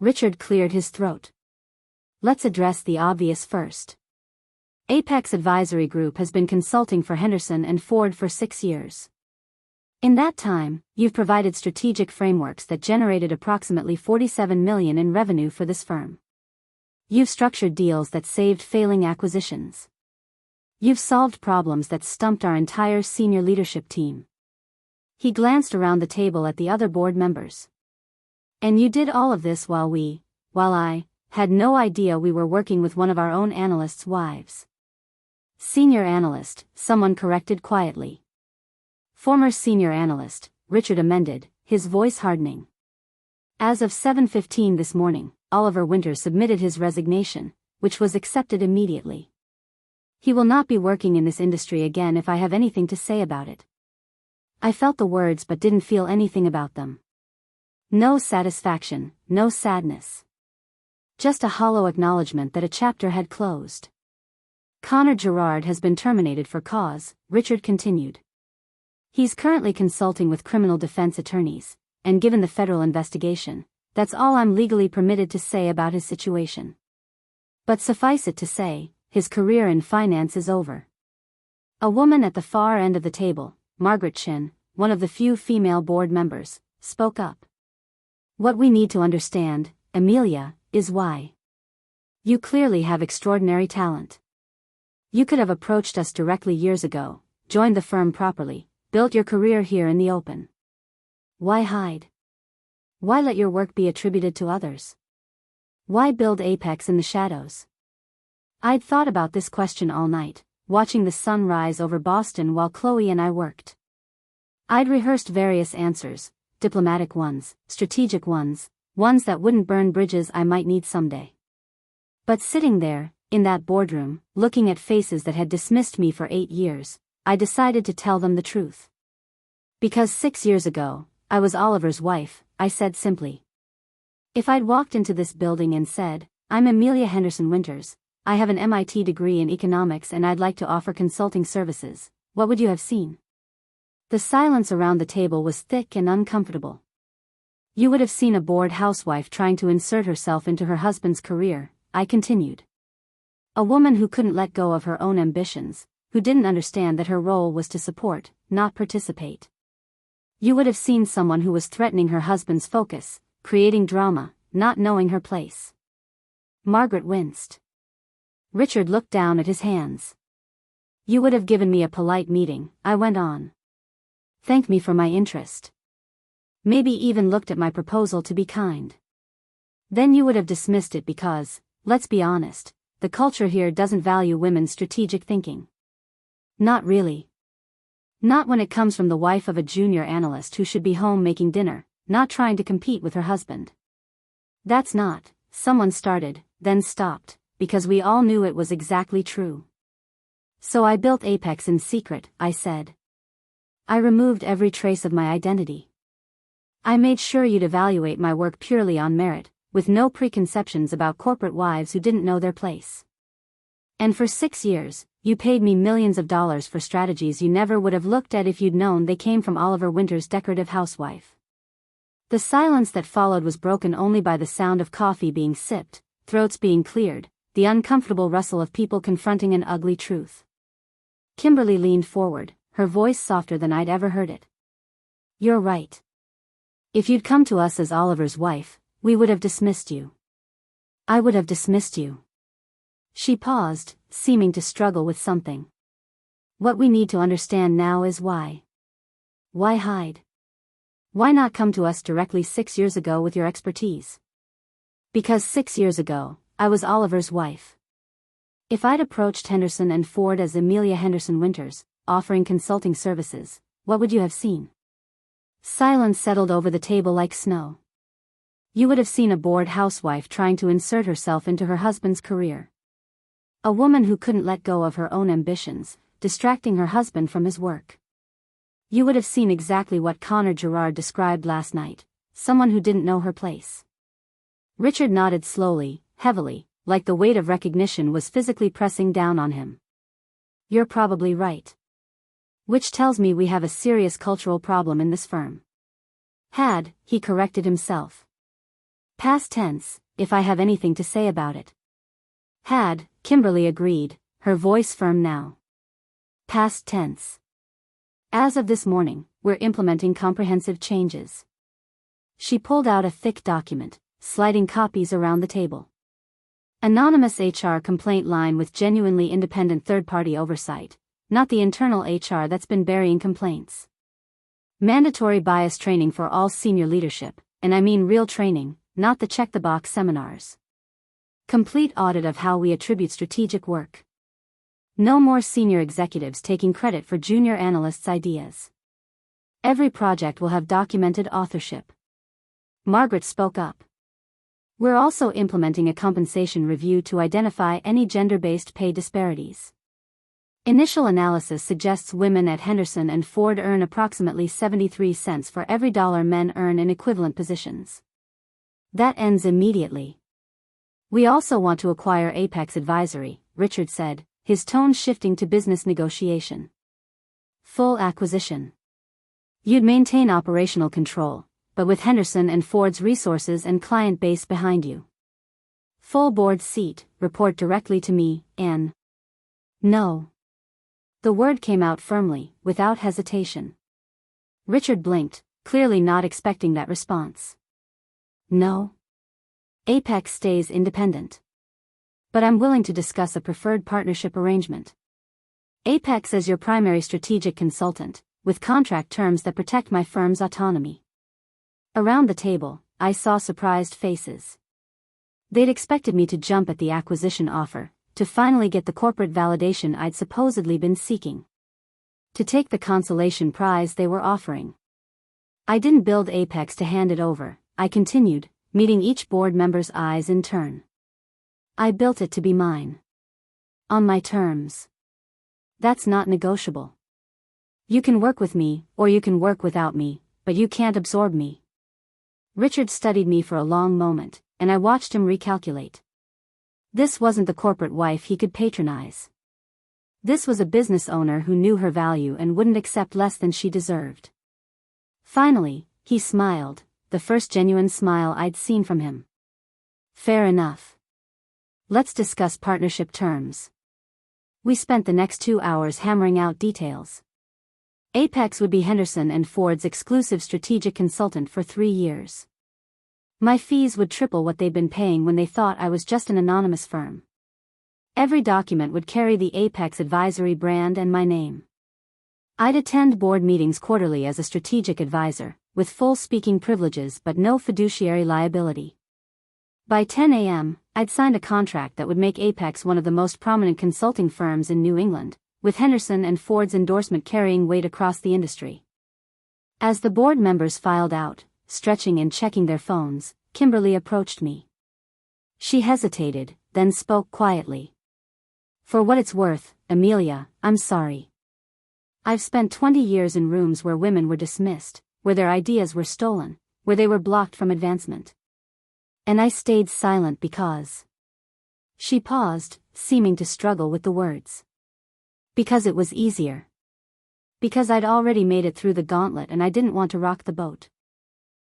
Richard cleared his throat. Let's address the obvious first. Apex Advisory Group has been consulting for Henderson and Ford for 6 years. In that time, you've provided strategic frameworks that generated approximately $47 million in revenue for this firm. You've structured deals that saved failing acquisitions. You've solved problems that stumped our entire senior leadership team. He glanced around the table at the other board members. And you did all of this while I, had no idea we were working with one of our own analysts' wives. Senior analyst, someone corrected quietly. Former senior analyst, Richard amended, his voice hardening. As of 7:15 this morning, Oliver Winters submitted his resignation, which was accepted immediately. He will not be working in this industry again if I have anything to say about it. I felt the words but didn't feel anything about them. No satisfaction, no sadness. Just a hollow acknowledgement that a chapter had closed. Connor Gerard has been terminated for cause, Richard continued. He's currently consulting with criminal defense attorneys, and given the federal investigation, that's all I'm legally permitted to say about his situation. But suffice it to say, his career in finance is over. A woman at the far end of the table, Margaret Chin, one of the few female board members, spoke up. What we need to understand, Emilia, is why. You clearly have extraordinary talent. You could have approached us directly years ago, joined the firm properly, built your career here in the open. Why hide? Why let your work be attributed to others? Why build Apex in the shadows? I'd thought about this question all night, watching the sun rise over Boston while Chloe and I worked. I'd rehearsed various answers, diplomatic ones, strategic ones, ones that wouldn't burn bridges I might need someday. But sitting there, in that boardroom, looking at faces that had dismissed me for 8 years, I decided to tell them the truth. Because 6 years ago, I was Oliver's wife, I said simply. If I'd walked into this building and said, I'm Emilia Henderson Winters, I have an MIT degree in economics and I'd like to offer consulting services, what would you have seen? The silence around the table was thick and uncomfortable. You would have seen a bored housewife trying to insert herself into her husband's career, I continued. A woman who couldn't let go of her own ambitions, who didn't understand that her role was to support, not participate. You would have seen someone who was threatening her husband's focus, creating drama, not knowing her place. Margaret winced. Richard looked down at his hands. You would have given me a polite meeting, I went on. Thanked me for my interest. Maybe even looked at my proposal to be kind. Then you would have dismissed it because, let's be honest, the culture here doesn't value women's strategic thinking. Not really. Not when it comes from the wife of a junior analyst who should be home making dinner, not trying to compete with her husband. That's not, someone started, then stopped, because we all knew it was exactly true. So I built Apex in secret, I said. I removed every trace of my identity. I made sure you'd evaluate my work purely on merit, with no preconceptions about corporate wives who didn't know their place. And for 6 years, you paid me millions of dollars for strategies you never would have looked at if you'd known they came from Oliver Winters' decorative housewife. The silence that followed was broken only by the sound of coffee being sipped, throats being cleared, the uncomfortable rustle of people confronting an ugly truth. Kimberly leaned forward, her voice softer than I'd ever heard it. You're right. If you'd come to us as Oliver's wife, we would have dismissed you. I would have dismissed you. She paused, seeming to struggle with something. What we need to understand now is why. Why hide? Why not come to us directly 6 years ago with your expertise? Because 6 years ago, I was Oliver's wife. If I'd approached Henderson and Ford as Emilia Henderson Winters, offering consulting services, what would you have seen? Silence settled over the table like snow. You would have seen a bored housewife trying to insert herself into her husband's career. A woman who couldn't let go of her own ambitions, distracting her husband from his work. You would have seen exactly what Connor Gerard described last night, someone who didn't know her place. Richard nodded slowly, heavily, like the weight of recognition was physically pressing down on him. You're probably right. Which tells me we have a serious cultural problem in this firm. Had, he corrected himself. Past tense, if I have anything to say about it. Had, Kimberly agreed, her voice firm now. Past tense. As of this morning, we're implementing comprehensive changes. She pulled out a thick document, sliding copies around the table. Anonymous HR complaint line with genuinely independent third-party oversight, not the internal HR that's been burying complaints. Mandatory bias training for all senior leadership, and I mean real training, not the check-the-box seminars. Complete audit of how we attribute strategic work. No more senior executives taking credit for junior analysts' ideas. Every project will have documented authorship. Margaret spoke up. We're also implementing a compensation review to identify any gender-based pay disparities. Initial analysis suggests women at Henderson and Ford earn approximately 73 cents for every dollar men earn in equivalent positions. That ends immediately. We also want to acquire Apex Advisory, Richard said, his tone shifting to business negotiation. Full acquisition. You'd maintain operational control, but with Henderson and Ford's resources and client base behind you. Full board seat, report directly to me, Ann. No. The word came out firmly, without hesitation. Richard blinked, clearly not expecting that response. No. Apex stays independent. But I'm willing to discuss a preferred partnership arrangement. Apex as your primary strategic consultant, with contract terms that protect my firm's autonomy. Around the table, I saw surprised faces. They'd expected me to jump at the acquisition offer, to finally get the corporate validation I'd supposedly been seeking. To take the consolation prize they were offering. I didn't build Apex to hand it over, I continued, meeting each board member's eyes in turn. I built it to be mine. On my terms. That's not negotiable. You can work with me, or you can work without me, but you can't absorb me. Richard studied me for a long moment, and I watched him recalculate. This wasn't the corporate wife he could patronize. This was a business owner who knew her value and wouldn't accept less than she deserved. Finally, he smiled, the first genuine smile I'd seen from him. Fair enough. Let's discuss partnership terms. We spent the next 2 hours hammering out details. Apex would be Henderson and Ford's exclusive strategic consultant for 3 years. My fees would triple what they'd been paying when they thought I was just an anonymous firm. Every document would carry the Apex Advisory brand and my name. I'd attend board meetings quarterly as a strategic advisor, with full speaking privileges but no fiduciary liability. By 10 a.m., I'd signed a contract that would make Apex one of the most prominent consulting firms in New England, with Henderson and Ford's endorsement carrying weight across the industry. As the board members filed out, stretching and checking their phones, Kimberly approached me. She hesitated, then spoke quietly. For what it's worth, Emilia, I'm sorry. I've spent 20 years in rooms where women were dismissed, where their ideas were stolen, where they were blocked from advancement. And I stayed silent because... She paused, seeming to struggle with the words. Because it was easier. Because I'd already made it through the gauntlet and I didn't want to rock the boat.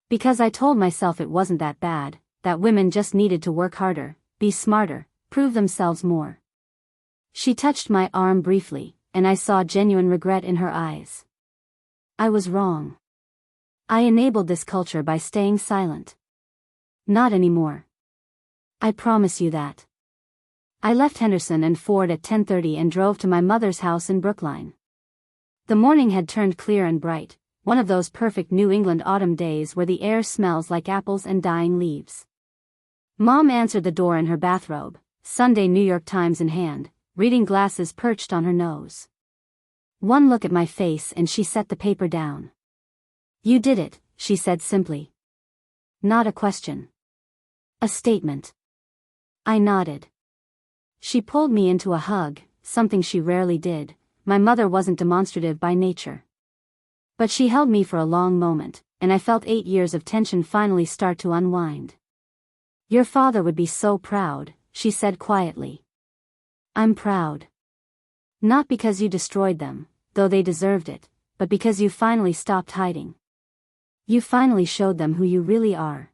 Because I told myself it wasn't that bad, that women just needed to work harder, be smarter, prove themselves more. She touched my arm briefly, and I saw genuine regret in her eyes. I was wrong. I enabled this culture by staying silent. Not anymore. I promise you that. I left Henderson and Ford at 10:30 and drove to my mother's house in Brookline. The morning had turned clear and bright, one of those perfect New England autumn days where the air smells like apples and dying leaves. Mom answered the door in her bathrobe, Sunday New York Times in hand, reading glasses perched on her nose. One look at my face and she set the paper down. You did it, she said simply. Not a question. A statement. I nodded. She pulled me into a hug, something she rarely did. My mother wasn't demonstrative by nature. But she held me for a long moment, and I felt 8 years of tension finally start to unwind. Your father would be so proud, she said quietly. I'm proud. Not because you destroyed them, though they deserved it, but because you finally stopped hiding. You finally showed them who you really are.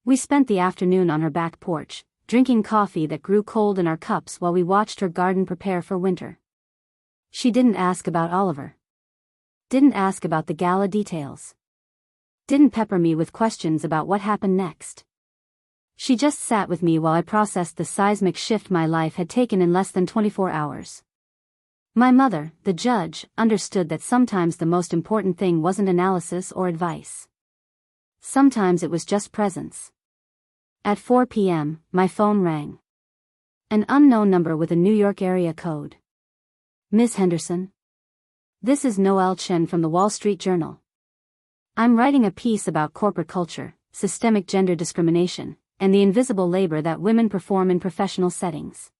We spent the afternoon on her back porch, drinking coffee that grew cold in our cups while we watched her garden prepare for winter. She didn't ask about Oliver. Didn't ask about the gala details. Didn't pepper me with questions about what happened next. She just sat with me while I processed the seismic shift my life had taken in less than 24 hours. My mother, the judge, understood that sometimes the most important thing wasn't analysis or advice. Sometimes it was just presence. At 4 p.m., my phone rang. An unknown number with a New York area code. Miss Henderson? This is Noelle Chen from the Wall Street Journal. I'm writing a piece about corporate culture, systemic gender discrimination, and the invisible labor that women perform in professional settings.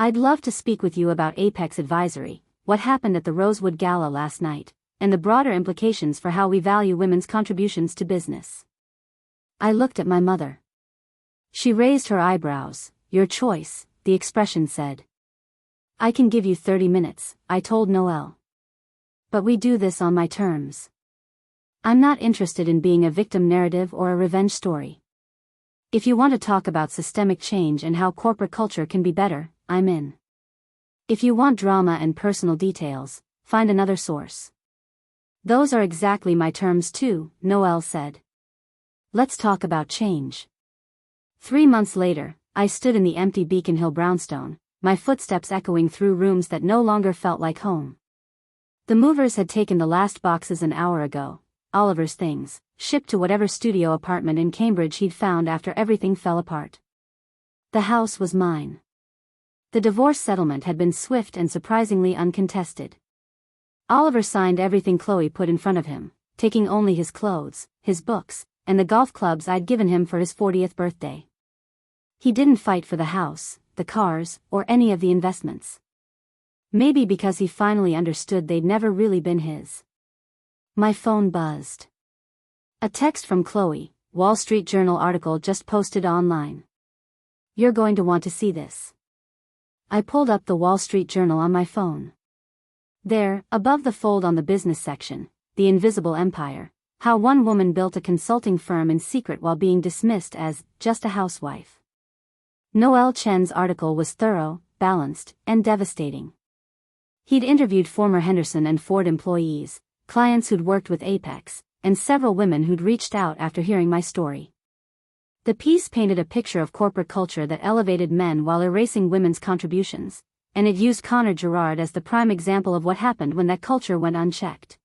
I'd love to speak with you about Apex Advisory, what happened at the Rosewood Gala last night, and the broader implications for how we value women's contributions to business. I looked at my mother. She raised her eyebrows. Your choice, the expression said. I can give you 30 minutes, I told Noelle. But we do this on my terms. I'm not interested in being a victim narrative or a revenge story. If you want to talk about systemic change and how corporate culture can be better, I'm in. If you want drama and personal details, find another source. Those are exactly my terms too, Noelle said. Let's talk about change. 3 months later, I stood in the empty Beacon Hill brownstone, my footsteps echoing through rooms that no longer felt like home. The movers had taken the last boxes an hour ago, Oliver's things, shipped to whatever studio apartment in Cambridge he'd found after everything fell apart. The house was mine. The divorce settlement had been swift and surprisingly uncontested. Oliver signed everything Chloe put in front of him, taking only his clothes, his books, and the golf clubs I'd given him for his 40th birthday. He didn't fight for the house, the cars, or any of the investments. Maybe because he finally understood they'd never really been his. My phone buzzed. A text from Chloe, Wall Street Journal article just posted online. You're going to want to see this. I pulled up the Wall Street Journal on my phone. There, above the fold on the business section, The Invisible Empire, how one woman built a consulting firm in secret while being dismissed as just a housewife. Noelle Chen's article was thorough, balanced, and devastating. He'd interviewed former Henderson and Ford employees, clients who'd worked with Apex, and several women who'd reached out after hearing my story. The piece painted a picture of corporate culture that elevated men while erasing women's contributions, and it used Connor Gerard as the prime example of what happened when that culture went unchecked.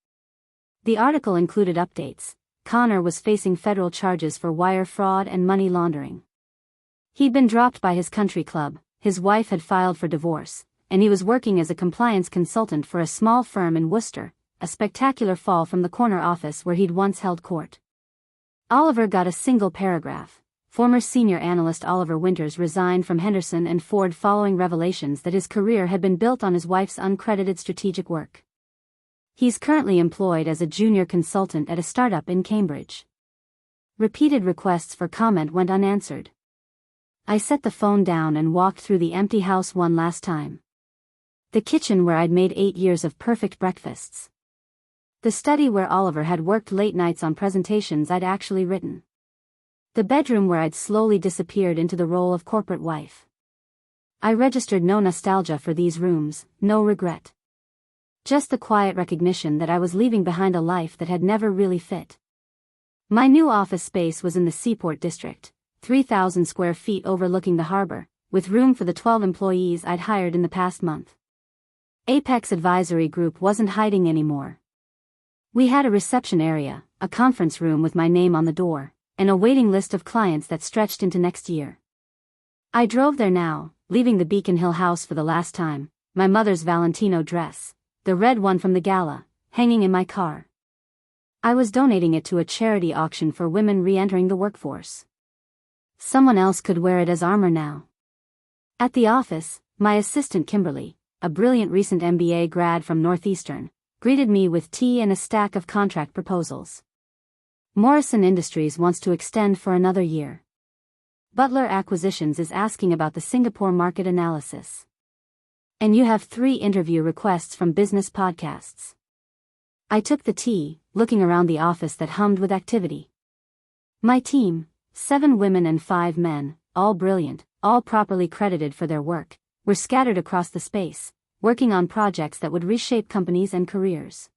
The article included updates. Connor was facing federal charges for wire fraud and money laundering. He'd been dropped by his country club, his wife had filed for divorce, and he was working as a compliance consultant for a small firm in Worcester, a spectacular fall from the corner office where he'd once held court. Oliver got a single paragraph. Former senior analyst Oliver Winters resigned from Henderson and Ford following revelations that his career had been built on his wife's uncredited strategic work. He's currently employed as a junior consultant at a startup in Cambridge. Repeated requests for comment went unanswered. I set the phone down and walked through the empty house one last time. The kitchen where I'd made 8 years of perfect breakfasts. The study where Oliver had worked late nights on presentations I'd actually written. The bedroom where I'd slowly disappeared into the role of corporate wife. I registered no nostalgia for these rooms, no regret. Just the quiet recognition that I was leaving behind a life that had never really fit. My new office space was in the Seaport District, 3,000 square feet overlooking the harbor, with room for the 12 employees I'd hired in the past month. Apex Advisory Group wasn't hiding anymore. We had a reception area, a conference room with my name on the door, and a waiting list of clients that stretched into next year. I drove there now, leaving the Beacon Hill house for the last time, my mother's Valentino dress, the red one from the gala, hanging in my car. I was donating it to a charity auction for women re-entering the workforce. Someone else could wear it as armor now. At the office, my assistant Kimberly, a brilliant recent MBA grad from Northeastern, greeted me with tea and a stack of contract proposals. Morrison Industries wants to extend for another year. Butler Acquisitions is asking about the Singapore market analysis. And you have 3 interview requests from business podcasts. I took the tea, looking around the office that hummed with activity. My team, 7 women and 5 men, all brilliant, all properly credited for their work, were scattered across the space, working on projects that would reshape companies and careers.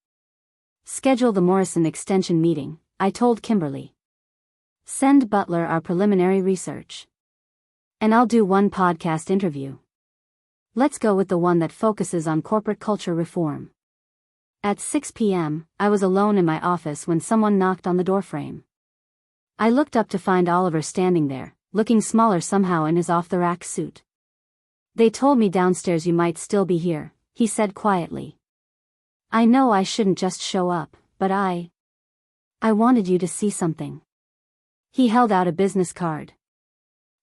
Schedule the Morrison Extension meeting, I told Kimberly. Send Butler our preliminary research. And I'll do one podcast interview. Let's go with the one that focuses on corporate culture reform. At 6 p.m., I was alone in my office when someone knocked on the doorframe. I looked up to find Oliver standing there, looking smaller somehow in his off-the-rack suit. They told me downstairs you might still be here, he said quietly. I know I shouldn't just show up, but I wanted you to see something. He held out a business card.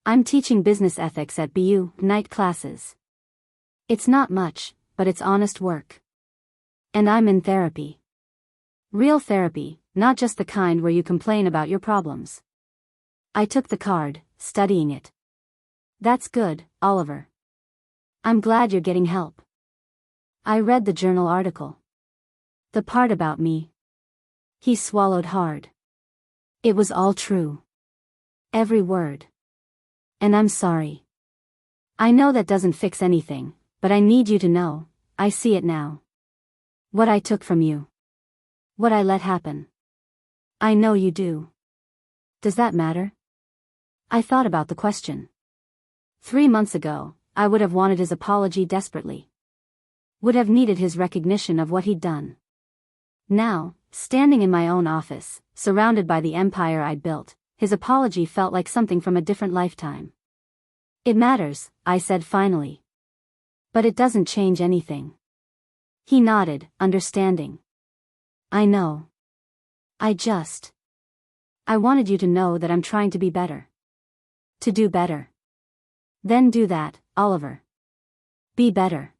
I'm teaching business ethics at BU night classes. It's not much, but it's honest work. And I'm in therapy. Real therapy, not just the kind where you complain about your problems. I took the card, studying it. That's good, Oliver. I'm glad you're getting help. I read the journal article. The part about me. He swallowed hard. It was all true. Every word. And I'm sorry. I know that doesn't fix anything, but I need you to know, I see it now. What I took from you. What I let happen. I know you do. Does that matter? I thought about the question. 3 months ago, I would have wanted his apology desperately. Would have needed his recognition of what he'd done. Now, standing in my own office, surrounded by the empire I'd built, his apology felt like something from a different lifetime. It matters, I said finally. But it doesn't change anything. He nodded, understanding. I know. I wanted you to know that I'm trying to be better. To do better. Then do that, Oliver. Be better.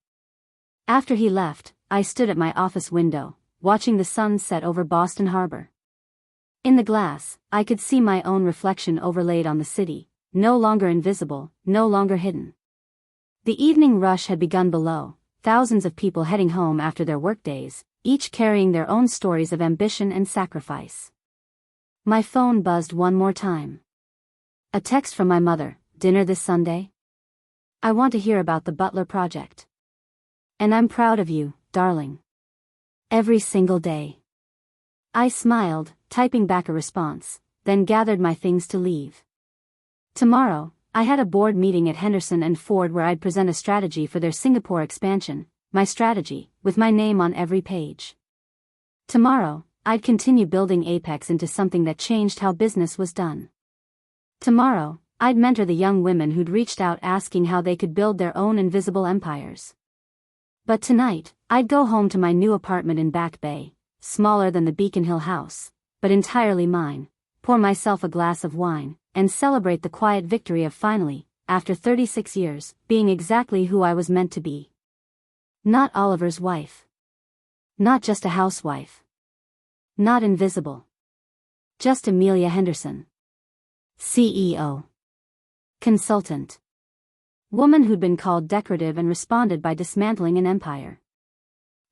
After he left, I stood at my office window, watching the sun set over Boston Harbor. In the glass, I could see my own reflection overlaid on the city, no longer invisible, no longer hidden. The evening rush had begun below, thousands of people heading home after their workdays, each carrying their own stories of ambition and sacrifice. My phone buzzed one more time. A text from my mother, dinner this Sunday? I want to hear about the Butler project. And I'm proud of you, darling. Every single day. I smiled, typing back a response, then gathered my things to leave. Tomorrow, I had a board meeting at Henderson and Ford where I'd present a strategy for their Singapore expansion, my strategy, with my name on every page. Tomorrow, I'd continue building Apex into something that changed how business was done. Tomorrow, I'd mentor the young women who'd reached out asking how they could build their own invisible empires. But tonight, I'd go home to my new apartment in Back Bay, smaller than the Beacon Hill house, but entirely mine, pour myself a glass of wine, and celebrate the quiet victory of finally, after 36 years, being exactly who I was meant to be. Not Oliver's wife. Not just a housewife. Not invisible. Just Emilia Henderson. CEO. Consultant. Woman who'd been called decorative and responded by dismantling an empire.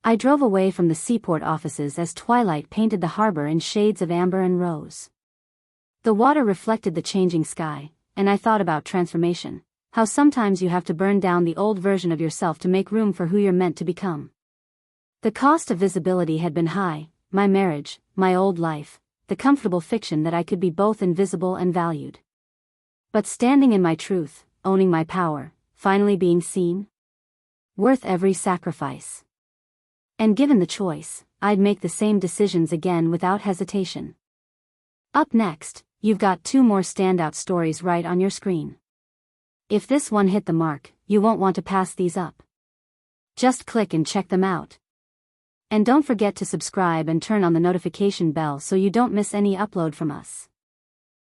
I drove away from the seaport offices as twilight painted the harbor in shades of amber and rose. The water reflected the changing sky, and I thought about transformation, how sometimes you have to burn down the old version of yourself to make room for who you're meant to become. The cost of visibility had been high, my marriage, my old life, the comfortable fiction that I could be both invisible and valued. But standing in my truth, owning my power, finally being seen? Worth every sacrifice. And given the choice, I'd make the same decisions again without hesitation. Up next, you've got 2 more standout stories right on your screen. If this one hit the mark, you won't want to pass these up. Just click and check them out. And don't forget to subscribe and turn on the notification bell so you don't miss any upload from us.